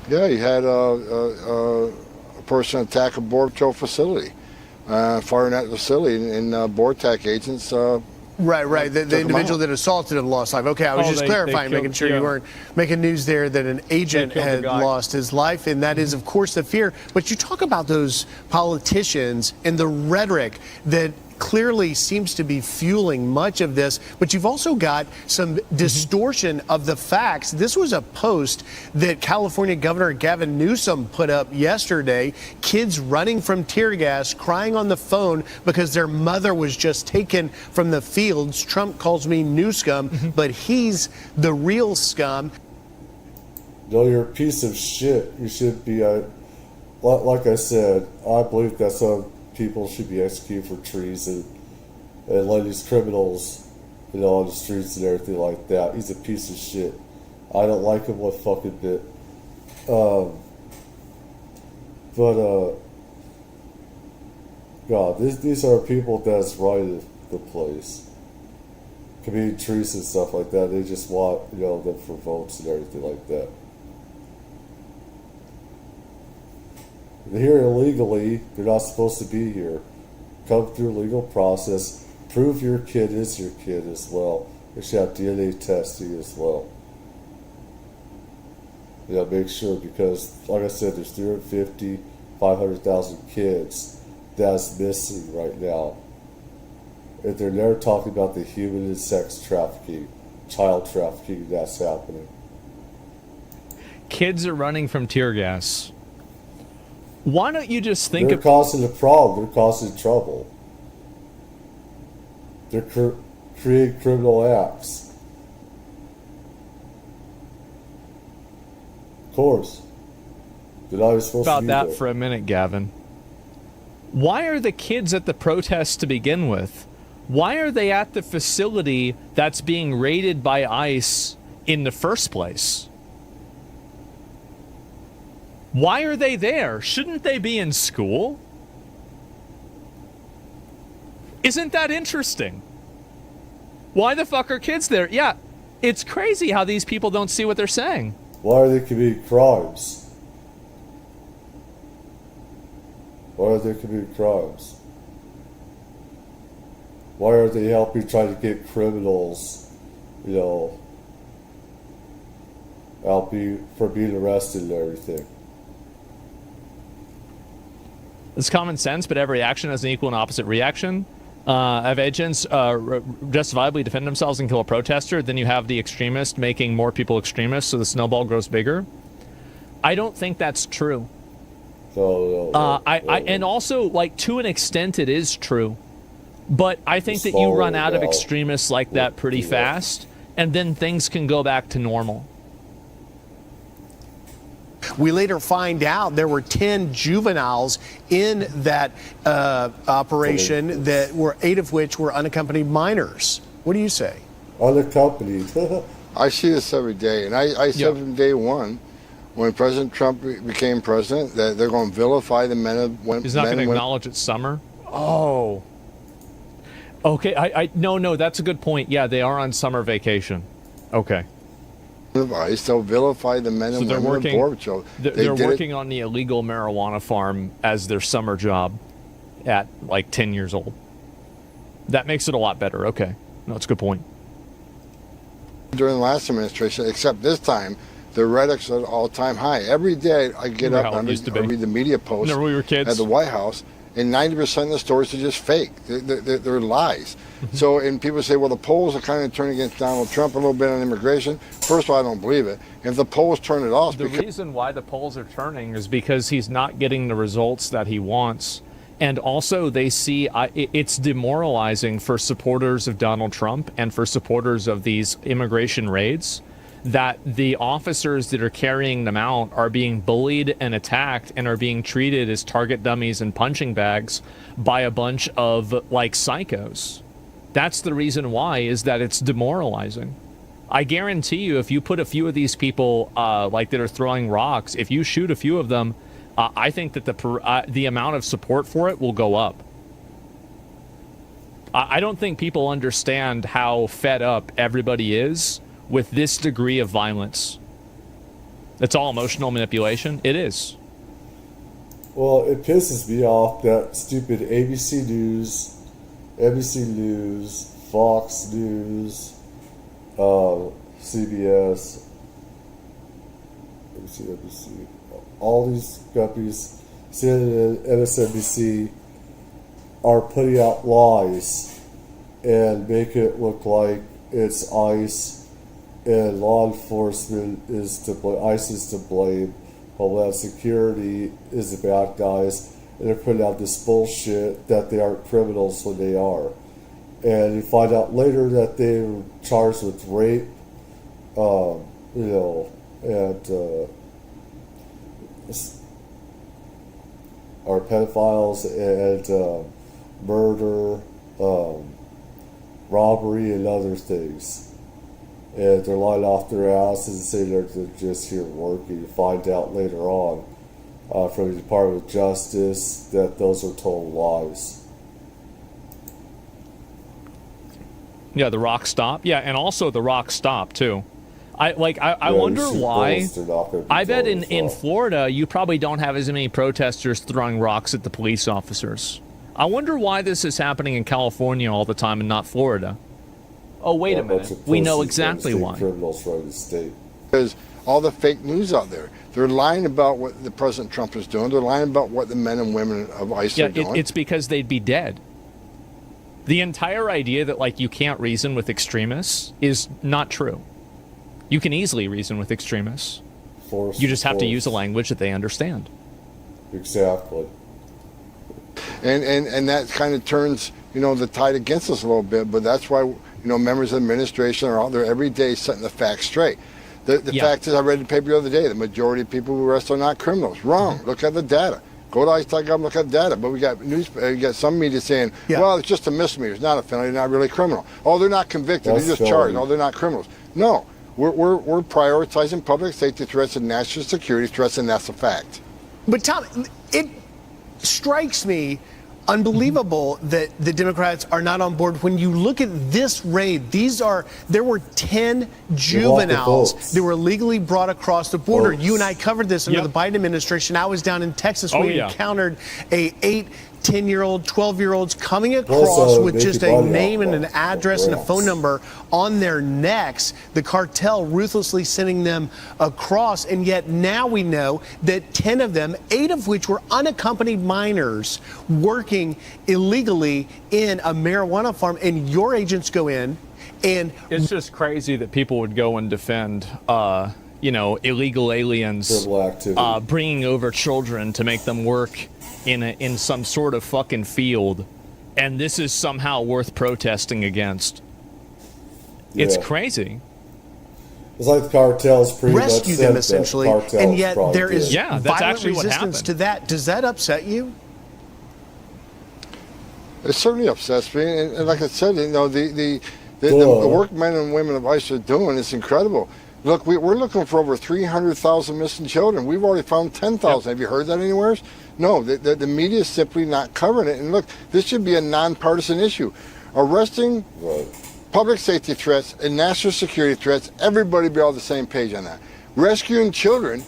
Yeah, you had a person attack a Border Patrol facility, firing at the facility, and BORTAC agents... Right. The individual that assaulted him lost life. Okay, I was just clarifying, making sure you weren't making news there that an agent had lost his life, and that is, of course, the fear. But you talk about those politicians and the rhetoric that clearly seems to be fueling much of this, but you've also got some distortion of the facts. This was a post that California Governor Gavin Newsom put up yesterday. Kids running from tear gas, crying on the phone because their mother was just taken from the fields. Trump calls me new scum, but he's the real scum. No, you're a piece of shit. You should be like I said, I believe that some people should be executed for treason and let these criminals, on the streets and everything like that. He's a piece of shit. I don't like him one fucking bit. God, these are people that's right the place. Community trees and stuff like that. They just want, them for votes and everything like that. They're here illegally. They're not supposed to be here. Come through legal process. Prove your kid is your kid as well. They should have DNA testing as well. Make sure, because, like I said, there's 350, 500,000 kids that's missing right now. And they're never talking about the human and sex trafficking, child trafficking that's happening. Kids are running from tear gas. Why don't you just think They're causing a problem. They're causing trouble. They're creating criminal acts. Of course. They're not even supposed to be about that there. for a minute, Gavin. Why are the kids at the protest to begin with? Why are they at the facility that's being raided by ICE in the first place? Why are they there? Shouldn't they be in school? Isn't that interesting? Why the fuck are kids there? Yeah, it's crazy how these people don't see what they're saying. Why are they committing crimes? Why are they committing crimes? Why are they helping try to get criminals, out for being arrested and everything? It's common sense, but every action has an equal and opposite reaction. If agents justifiably defend themselves and kill a protester, then you have the extremist making more people extremists, so the snowball grows bigger. I don't think that's true. And also, to an extent, it is true. But I think that you run out of extremists like that pretty fast, and then things can go back to normal. We later find out there were 10 juveniles in that operation, that were 8 of which were unaccompanied minors. What do you say? Unaccompanied. I see this every day, and I said from day one, when President Trump became president, that they're going to vilify the men and women. He's not going to acknowledge it's summer? Oh. Okay, no, that's a good point. Yeah, they are on summer vacation. Okay. They'll vilify the men and women of Border Patrol. They're working on the illegal marijuana farm as their summer job at 10 years old. That makes it a lot better. Okay. No, it's a good point. During the last administration, except this time, the rhetoric's at an all-time high. Every day I get up and I read the media posts we were kids. at the White House, and 90% of the stories are just fake. They're lies. So, and people say, well, the polls are kind of turning against Donald Trump a little bit on immigration. First of all, I don't believe it. If the polls turn it off... The reason why the polls are turning is because he's not getting the results that he wants. And also, they see it's demoralizing for supporters of Donald Trump and for supporters of these immigration raids that the officers that are carrying them out are being bullied and attacked and are being treated as target dummies and punching bags by a bunch of psychos. That's the reason why, is that it's demoralizing. I guarantee you, if you put a few of these people that are throwing rocks, if you shoot a few of them, I think that the amount of support for it will go up. I don't think people understand how fed up everybody is with this degree of violence. It's all emotional manipulation. It is. Well, it pisses me off that stupid ABC News, NBC News, Fox News, CBS, NBC, all these companies, CNN, MSNBC, are putting out lies and make it look like it's ICE and law enforcement is to blame, ICE is to blame, Homeland Security is the bad guys, and they're putting out this bullshit that they aren't criminals when they are. And you find out later that they were charged with rape, and are pedophiles, and murder, robbery, and other things. And they're lying off their asses and saying they're just here working. You find out later on from the Department of Justice that those are total lies. Yeah, the rock stop. Yeah, and also the rock stop too. I wonder why. I bet in Florida you probably don't have as many protesters throwing rocks at the police officers. I wonder why this is happening in California all the time and not Florida. Oh, wait a minute. We know exactly why. Because all the fake news out there, they're lying about what the President Trump is doing. They're lying about what the men and women of ICE are doing. It's because they'd be dead. The entire idea that like you can't reason with extremists is not true. You can easily reason with extremists. You just have to use a language that they understand. Exactly. And that kind of turns, the tide against us a little bit, but that's why, members of the administration are out there every day setting the facts straight. The fact is, I read the paper the other day, the majority of people who arrest are not criminals. Wrong. Look at the data. Go to ICE.gov, look at the data. But we got some media saying, well, it's just a misdemeanor. It's not a felony. They're not really criminal. Oh, they're not convicted. They're just charged. Oh, they're not criminals. No. We're prioritizing public safety threats and national security threats, and that's a fact. But Tom, it strikes me unbelievable that the Democrats are not on board. When you look at this raid, there were 10 juveniles that were illegally brought across the border. You and I covered this under the Biden administration. I was down in Texas. We encountered 10-year-old, 12-year-olds coming across with just a name and an address and a phone number on their necks, the cartel ruthlessly sending them across. And yet now we know that 10 of them, 8 of which were unaccompanied minors working illegally in a marijuana farm, and your agents go in and... It's just crazy that people would go and defend illegal aliens bringing over children to make them work in some sort of fucking field, and this is somehow worth protesting against. It's crazy. It's like the cartels pretty rescue much them essentially, and yet there is violent resistance to that. Does that upset you? It certainly upsets me, and like I said, the work men and women of ICE are doing is incredible. Look, we're looking for over 300,000 missing children. We've already found 10,000. Have you heard that anywhere? No, the media is simply not covering it. And look, this should be a nonpartisan issue. Arresting public safety threats and national security threats, everybody be on the same page on that. Rescuing children,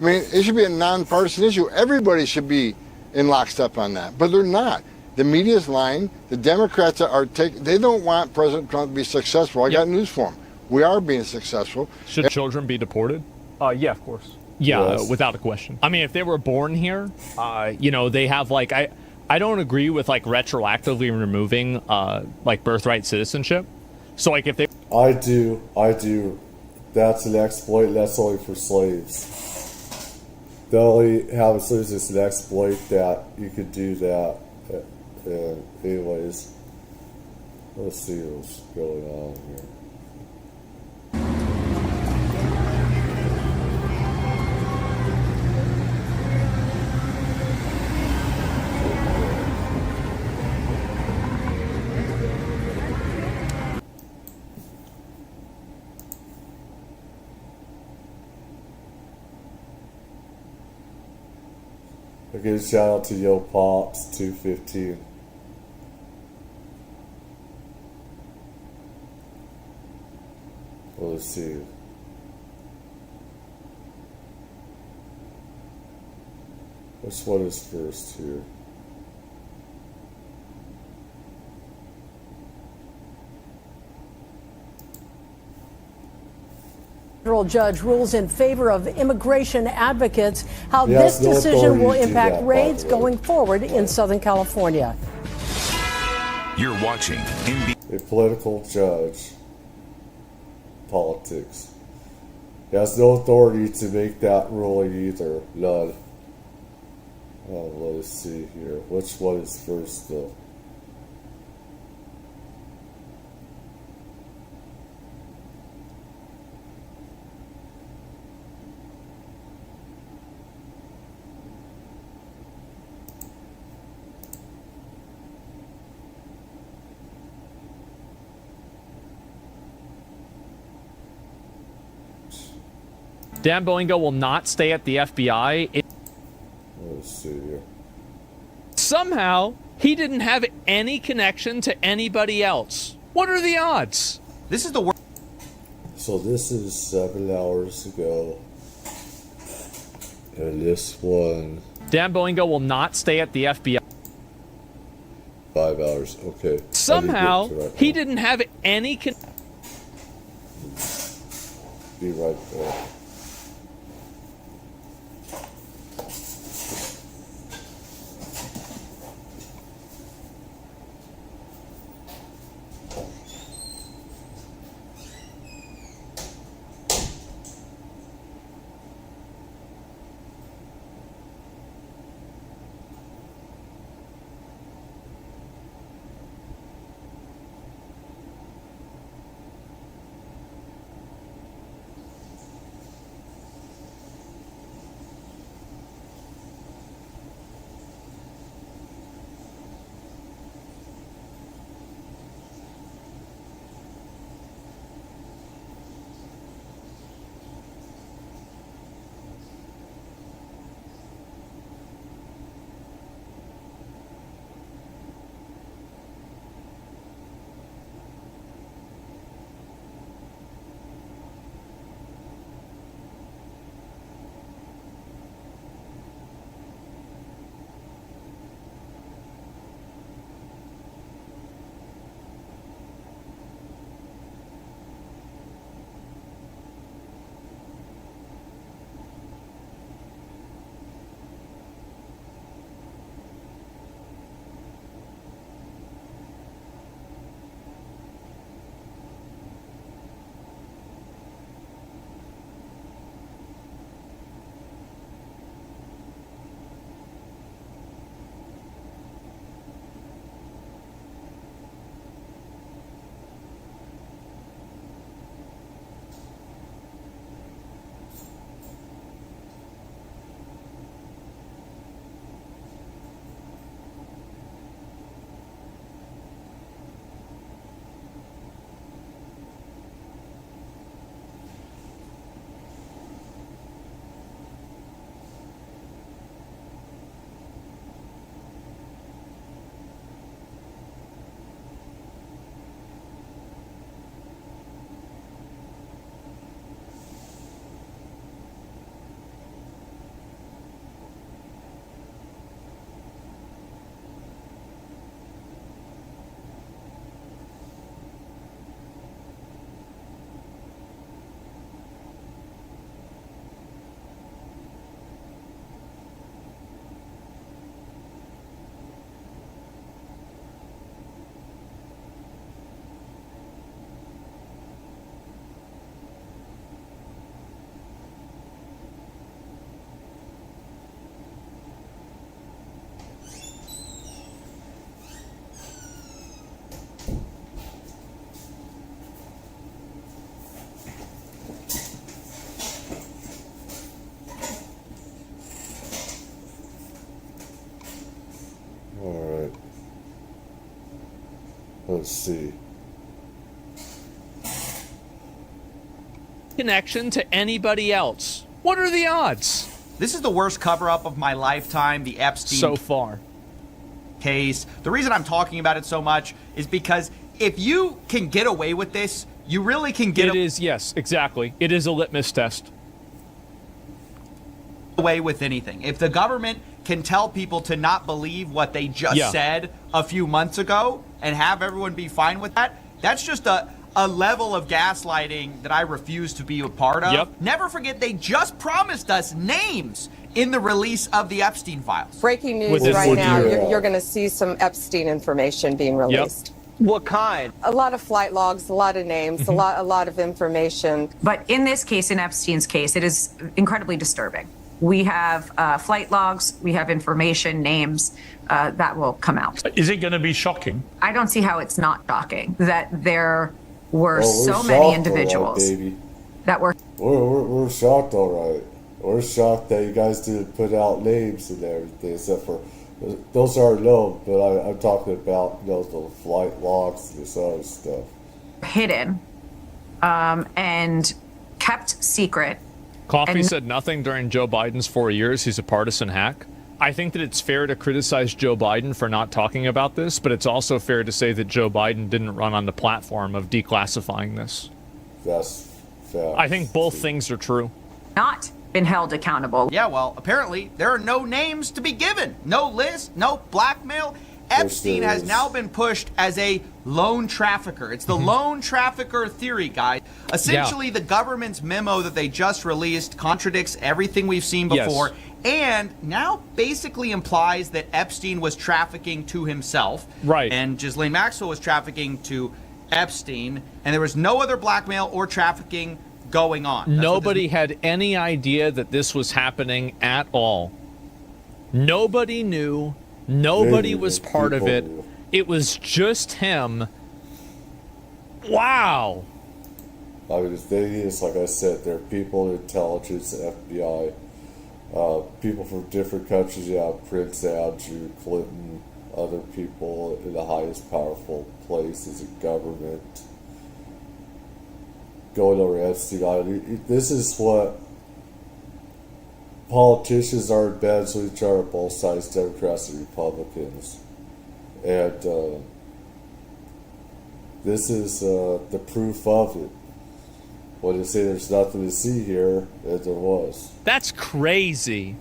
it should be a nonpartisan issue. Everybody should be in lockstep on that, but they're not. The media is lying. The Democrats they don't want President Trump to be successful. I got news for them. We are being successful. Should children be deported? Yeah, of course. Yeah, without a question. I mean, if they were born here, they have I don't agree with retroactively removing birthright citizenship. So if they... I do. That's an exploit. That's only for slaves. The only have a slaves is an exploit that you could do that. Anyways, let's see what's going on here. Okay, shout out to Yo Pops 215. Well, let's see. Which one is first here? Federal judge rules in favor of immigration advocates. How this decision will impact raids going forward in Southern California. You're watching a political judge. Politics. He has no authority to make that ruling either. None. Let us see here. Which one is first though? Dan Bongino will not stay at the FBI. Let's see here. Somehow, he didn't have any connection to anybody else. What are the odds? This is the worst. So this is 7 hours ago. And this one... Dan Boingo will not stay at the FBI. 5 hours, okay. Somehow, he didn't have any... Be right there. Alright. Let's see. Connection to anybody else. What are the odds? This is the worst cover-up of my lifetime, the Epstein so far case. The reason I'm talking about it so much is because if you can get away with this, you really can get yes, exactly. It is a litmus test. Away with anything. If the government can tell people to not believe what they just said a few months ago and have everyone be fine with that, that's just a level of gaslighting that I refuse to be a part of. Never forget, they just promised us names in the release of the Epstein files. Breaking news right now, you're going to see some Epstein information being released. What kind? A lot of flight logs, a lot of names, a lot of information. But in this case, in Epstein's case, it is incredibly disturbing. We have flight logs, we have information, names that will come out. Is it going to be shocking? I don't see how it's not shocking that there were so many individuals that were. We're shocked, all right. We're shocked that you guys didn't put out names and everything, except for those are known. But I'm talking about the flight logs and this other stuff. Hidden and kept secret. Coffee said nothing during Joe Biden's 4 years. He's a partisan hack. I think that it's fair to criticize Joe Biden for not talking about this, but it's also fair to say that Joe Biden didn't run on the platform of declassifying this. That's fact. I think both things are true. Not been held accountable. Yeah, well, apparently there are no names to be given. No list, no blackmail. Epstein has now been pushed as a lone trafficker. It's the lone trafficker theory, guys. Essentially, the government's memo that they just released contradicts everything we've seen before, and now basically implies that Epstein was trafficking to himself. Right. And Ghislaine Maxwell was trafficking to Epstein, and there was no other blackmail or trafficking going on. Nobody had any idea that this was happening at all. Nobody knew. Nobody was part of it. It was just him. Wow. I mean, the thing is, like I said, there are people in intelligence, FBI, people from different countries. You have Prince Andrew, Clinton, other people in the highest powerful places in government going over Epstein Island. This is what politicians are in beds with each other, both sides, Democrats and Republicans. And this is the proof of it. When they say there's nothing to see here, as there was. That's crazy.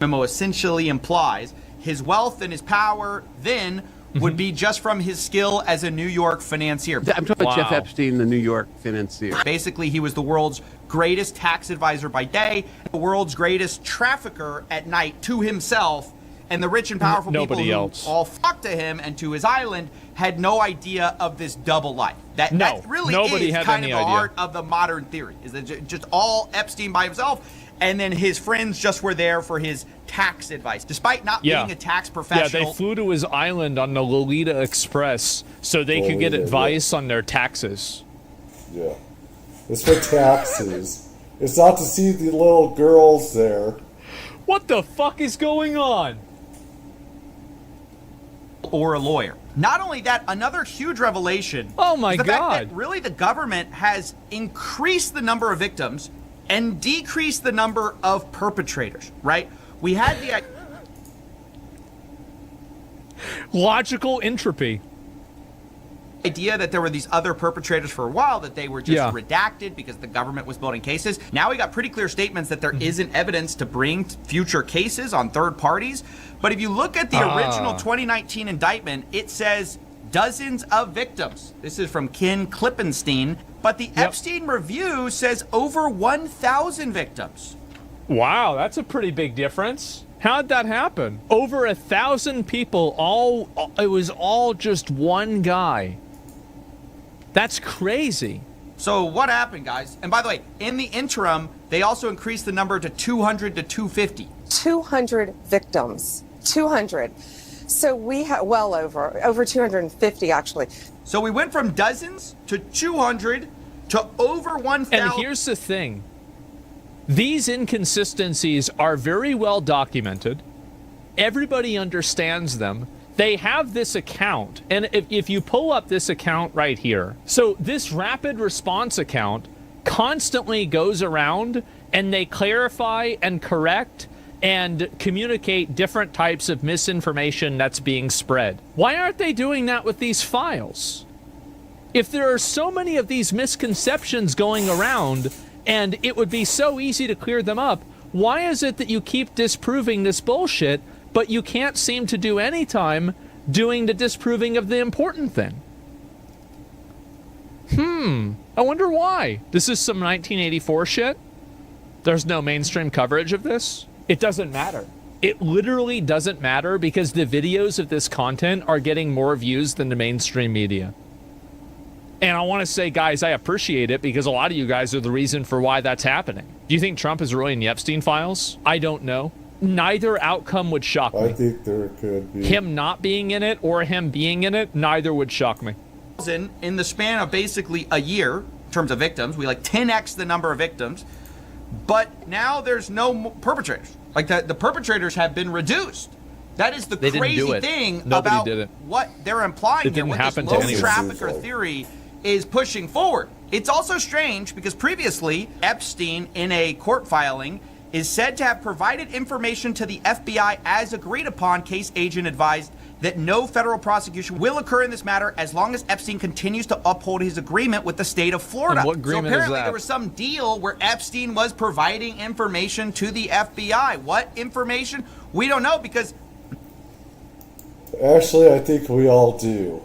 Memo essentially implies his wealth and his power then would be just from his skill as a New York financier. I'm talking about Jeff Epstein, the New York financier. Basically, he was the world's greatest tax advisor by day, the world's greatest trafficker at night to himself, and the rich and powerful people who all flocked to him and to his island had no idea of this double life. That really is kind of the heart of the modern theory, is that just all Epstein by himself, and then his friends just were there for his tax advice, despite not being a tax professional. Yeah, they flew to his island on the Lolita Express so they could get advice on their taxes. Yeah. It's for taxes. It's not to see the little girls there. What the fuck is going on? Or a lawyer. Not only that, another huge revelation. Oh my is the God. fact that really the government has increased the number of victims and decreased the number of perpetrators, right? We had the logical entropy. Idea that there were these other perpetrators for a while, that they were just redacted because the government was building cases. Now we got pretty clear statements that there isn't evidence to bring future cases on third parties. But if you look at the original 2019 indictment, it says dozens of victims. This is from Ken Klippenstein. But the Epstein review says over 1,000 victims. Wow, that's a pretty big difference. How'd that happen? Over 1,000 people, it was all just one guy. That's crazy. So what happened, guys? And by the way, in the interim, they also increased the number to 200 to 250. 200 victims. 200. So we have well over 250, actually. So we went from dozens to 200 to over 1,000. And here's the thing. These inconsistencies are very well documented. Everybody understands them. They have this account. And if you pull up this account right here, so this rapid response account constantly goes around and they clarify and correct and communicate different types of misinformation that's being spread. Why aren't they doing that with these files? If there are so many of these misconceptions going around and it would be so easy to clear them up, why is it that you keep disproving this bullshit, but you can't seem to do any time doing the disproving of the important thing? I wonder why. This is some 1984 shit? There's no mainstream coverage of this? It doesn't matter. It literally doesn't matter because the videos of this content are getting more views than the mainstream media. And I want to say, guys, I appreciate it because a lot of you guys are the reason for why that's happening. Do you think Trump is really in the Epstein files? I don't know. Neither outcome would shock me. I think there could be. Him not being in it or him being in it, neither would shock me. In the span of basically a year, in terms of victims, we 10x the number of victims, but now there's no perpetrators. Like the perpetrators have been reduced. That is the crazy thing about what they're implying here, what this low trafficker theory is pushing forward. It's also strange because previously Epstein, in a court filing, is said to have provided information to the FBI as agreed upon. Case agent advised that no federal prosecution will occur in this matter as long as Epstein continues to uphold his agreement with the state of Florida. And what agreement so apparently is that? There was some deal where Epstein was providing information to the FBI. What information? We don't know, because actually, I think we all do.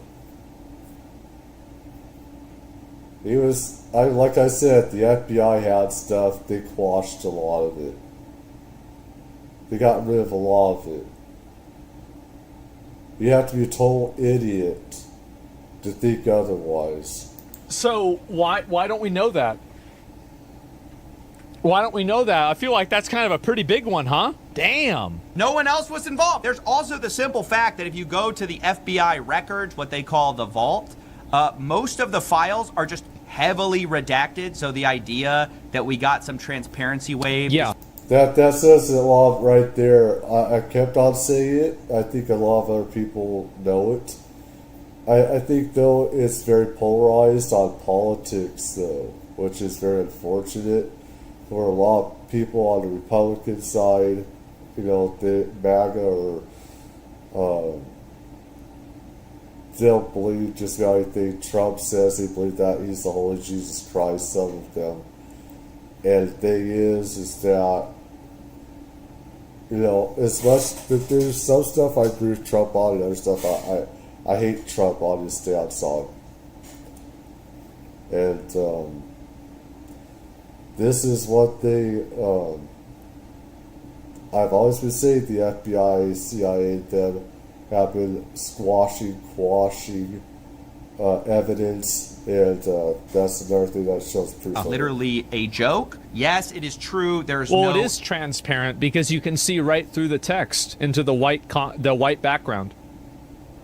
Like I said, the FBI had stuff, they quashed a lot of it. They got rid of a lot of it. You have to be a total idiot to think otherwise. So why don't we know that? Why don't we know that? I feel like that's kind of a pretty big one, huh? Damn. no one else was involved. There's also the simple fact that if you go to the FBI records, what they call the vault, most of the files are just heavily redacted. So the idea that we got some transparency wave. Yeah. That says a lot right there. I kept on saying it. I think a lot of other people know it. I think, though, it's very polarized on politics, though, which is very unfortunate for a lot of people on the Republican side. You know, the MAGA or they don't believe just about anything Trump says. They believe that he's the Holy Jesus Christ, some of them. And the thing is that, you know, as much that there's some stuff I agree with Trump on, and other stuff I hate Trump on his stance on. And this is what they, I've always been saying the FBI, CIA, them have been quashing evidence. And that's another thing that shows proof. Literally a joke. Yes, it is true. There's it is transparent because you can see right through the text into the white background.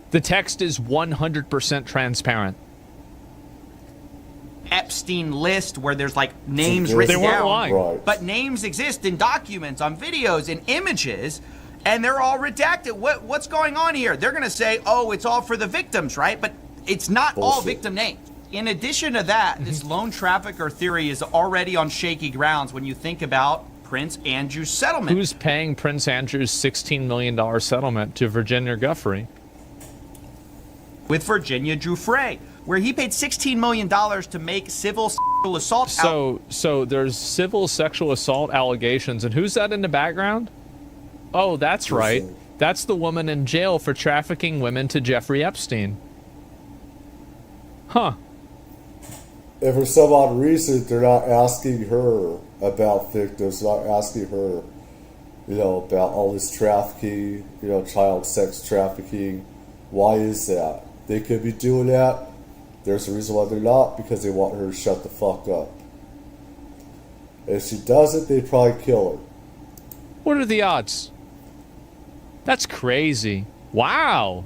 The text is 100% transparent. Epstein list where there's like names written they weren't down, lying. Right. But names exist in documents, on videos, in images, and they're all redacted. What's going on here? They're gonna say, oh, it's all for the victims, right? But it's not all victim names. In addition to that, this lone trafficker theory is already on shaky grounds when you think about Prince Andrew's settlement. Who's paying Prince Andrew's $16 million settlement to Virginia Giuffre? With Virginia Giuffre, where he paid $16 million to make civil sexual assault. So there's civil sexual assault allegations, and who's that in the background? Oh, that's right. That's the woman in jail for trafficking women to Jeffrey Epstein. Huh. And for some odd reason, they're not asking her about victims, not asking her, you know, about all this trafficking, you know, child sex trafficking. Why is that? They could be doing that. There's a reason why they're not, because they want her to shut the fuck up. If she doesn't, they'd probably kill her. What are the odds? That's crazy. Wow.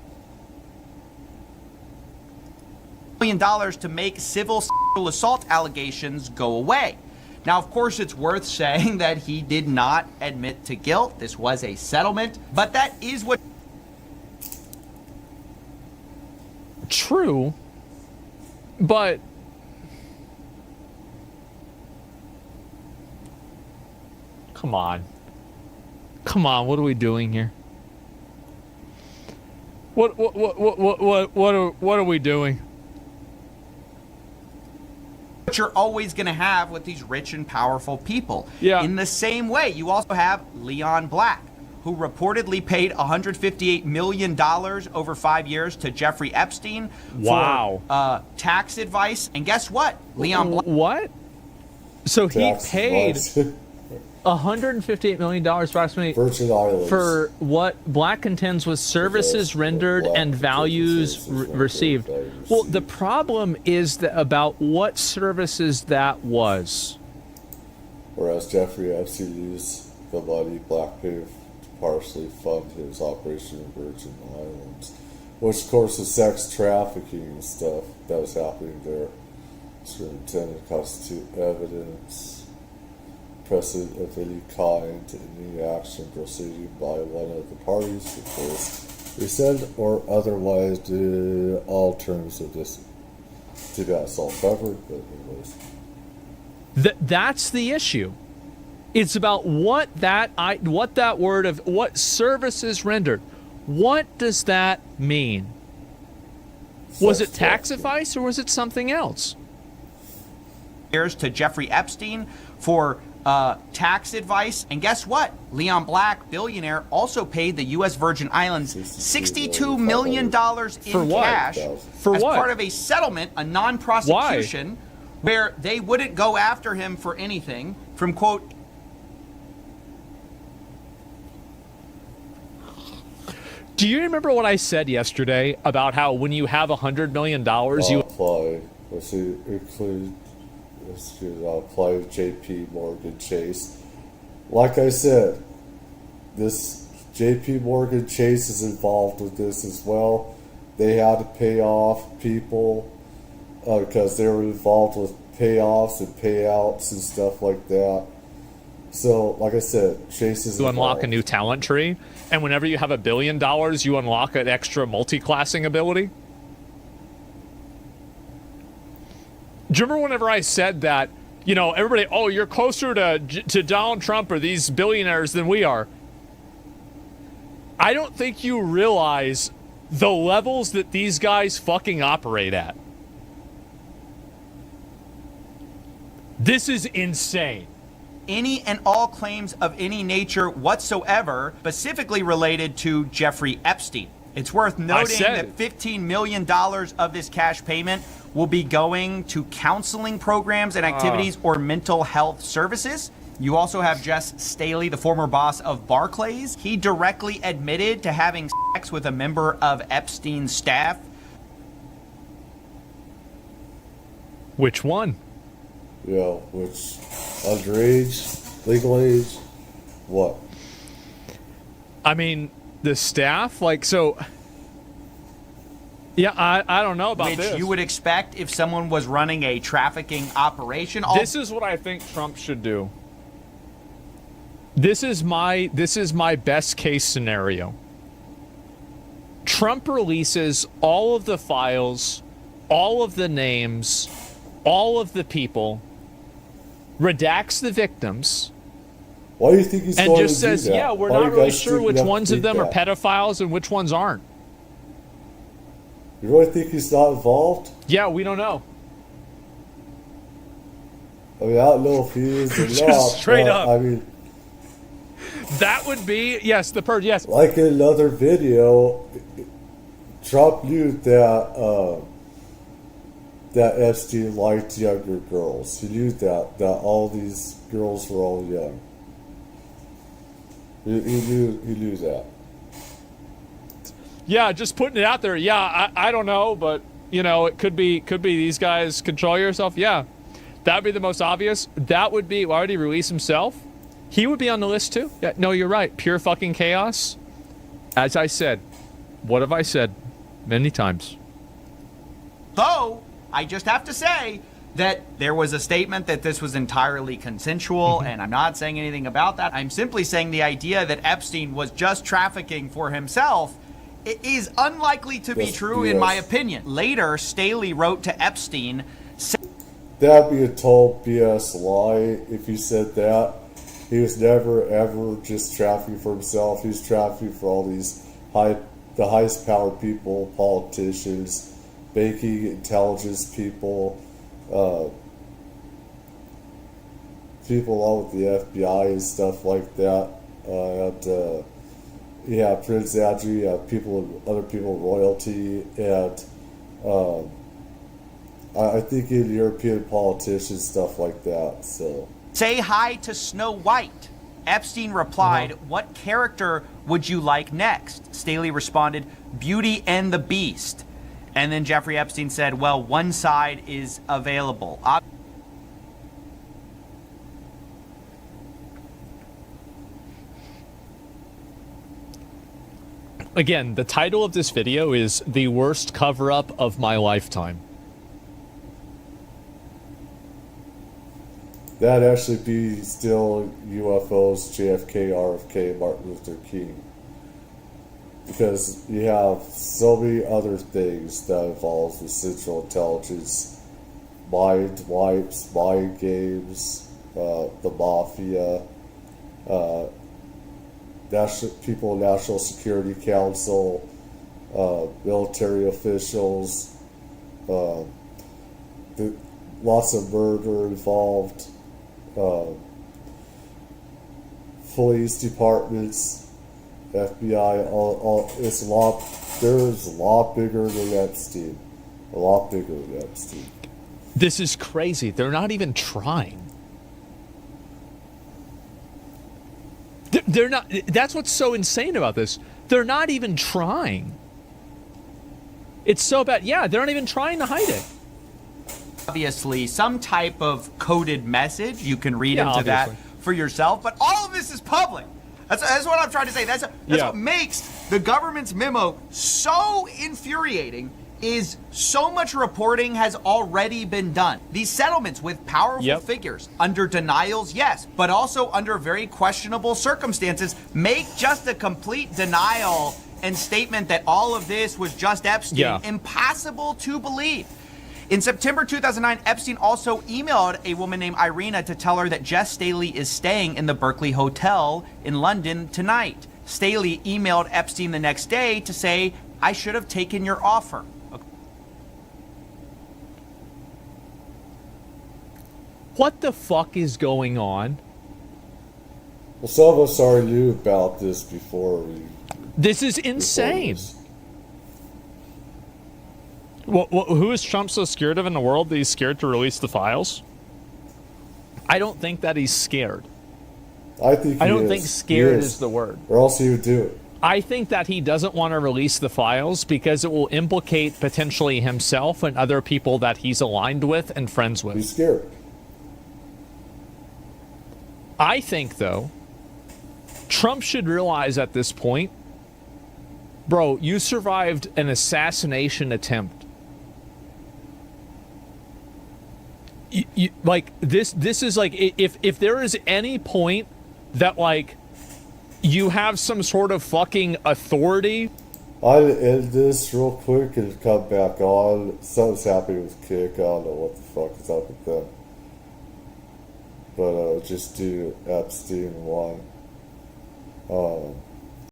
$1 million to make civil sexual assault allegations go away. Now, of course, it's worth saying that he did not admit to guilt. This was a settlement, but that is what... True, but come on, what are we doing here? What are we doing? What you're always going to have with these rich and powerful people. Yeah. In the same way, you also have Leon Black, who reportedly paid $158 million over 5 years to Jeffrey Epstein for tax advice. And guess what? Leon Black. What? So he paid $158 million approximately for what Black contends was services rendered and values received. Well, the problem is about what services that was. Whereas Jeffrey Epstein used the money Black paid partially fund his operation in Virgin Islands, which of course is sex trafficking and stuff that was happening there. It's intended to constitute evidence, precedent of any kind, any action proceeding by one of the parties before rescind or otherwise do all terms of this. Too bad it's all covered, but anyways. That's the issue. It's about what services rendered. What does that mean? Was it tax advice or was it something else? To Jeffrey Epstein for tax advice. And guess what? Leon Black, billionaire, also paid the U.S. Virgin Islands $62 million in cash For as what? part of a settlement, a non-prosecution, where they wouldn't go after him for anything from, quote, do you remember what I said yesterday about how when you have $100 million, you apply? Apply JP Morgan Chase. Like I said, this JP Morgan Chase is involved with this as well. They had to pay off people because they were involved with payoffs and payouts and stuff like that. So, like I said, Chase is involved. unlock a new talent tree, and whenever you have $1 billion, you unlock an extra multi-classing ability. Do you remember whenever I said that, everybody, oh, you're closer to Donald Trump or these billionaires than we are? I don't think you realize the levels that these guys fucking operate at. This is insane. Any and all claims of any nature whatsoever, specifically related to Jeffrey Epstein. It's worth noting that $15 million of this cash payment will be going to counseling programs and activities or mental health services. You also have Jess Staley, the former boss of Barclays. He directly admitted to having sex with a member of Epstein's staff. Which one? Yeah, which underage, legal age, what? I mean, the staff, yeah, I don't know about this. Which you would expect if someone was running a trafficking operation. This is what I think Trump should do. This is my best case scenario. Trump releases all of the files, all of the names, all of the people, redacts the victims. Why do you think he's going to do that? And just says, yeah, we're not really sure which ones of them are pedophiles and which ones aren't. You really think he's not involved? Yeah, we don't know. I mean, I don't know if he is or Just not. straight up. I mean, that would be, yes, the purge, yes. Like in another video, Trump knew that that Epstein liked younger girls. He knew that all these girls were all young. He knew that. Yeah, just putting it out there. Yeah, I don't know, but it could be these guys. Control yourself. Yeah, that'd be the most obvious. That would be. Why would he release himself? He would be on the list too. Yeah, no, you're right. Pure fucking chaos. As I said, what have I said many times? Though I just have to say that there was a statement that this was entirely consensual, and I'm not saying anything about that. I'm simply saying the idea that Epstein was just trafficking for himself is unlikely to be true, in my opinion. Later, Staley wrote to Epstein. That'd be a total BS lie if he said that. He was never, ever just trafficking for himself. He was trafficking for all these the highest powered people, politicians, banking intelligence people, people along with the FBI and stuff like that. Yeah, Prince Andrew, other people, royalty, and I think in European politicians, stuff like that. So say hi to Snow White. Epstein replied, "What character would you like next?" Staley responded, "Beauty and the Beast." And then Jeffrey Epstein said, "Well, one side is available." Again, the title of this video is The Worst Cover-Up of My Lifetime. that'd actually be still UFOs, JFK, RFK, Martin Luther King. Because you have so many other things that involves with Central Intelligence, mind wipes, mind games, the mafia, National Security Council, military officials, lots of murder involved, police departments, FBI, there's a lot bigger than Epstein. A lot bigger than Epstein. This is crazy. They're not even trying. They're not. That's what's so insane about this. They're not even trying. It's so bad. Yeah, they're not even trying to hide it. Obviously, some type of coded message. You can read into that for yourself. But all of this is public. That's what I'm trying to say. That's what makes the government's memo so infuriating. Is so much reporting has already been done. These settlements with powerful figures under denials, yes, but also under very questionable circumstances, make just a complete denial and statement that all of this was just Epstein impossible to believe. In September 2009, Epstein also emailed a woman named Irina to tell her that Jess Staley is staying in the Berkeley Hotel in London tonight. Staley emailed Epstein the next day to say, "I should have taken your offer." What the fuck is going on? Well, some of us already knew about this before. This is insane. Who is Trump so scared of in the world that he's scared to release the files? I don't think that he's scared. I don't think scared is the word. Or else he would do it. I think that he doesn't want to release the files because it will implicate potentially himself and other people that he's aligned with and friends with. He's scared. I think, though, Trump should realize at this point, bro, you survived an assassination attempt. Like, this is like, if there is any point that, like, you have some sort of fucking authority. I'll end this real quick and come back on. Something's happening with Kick. I don't know what the fuck is up with them. But just do Epstein one.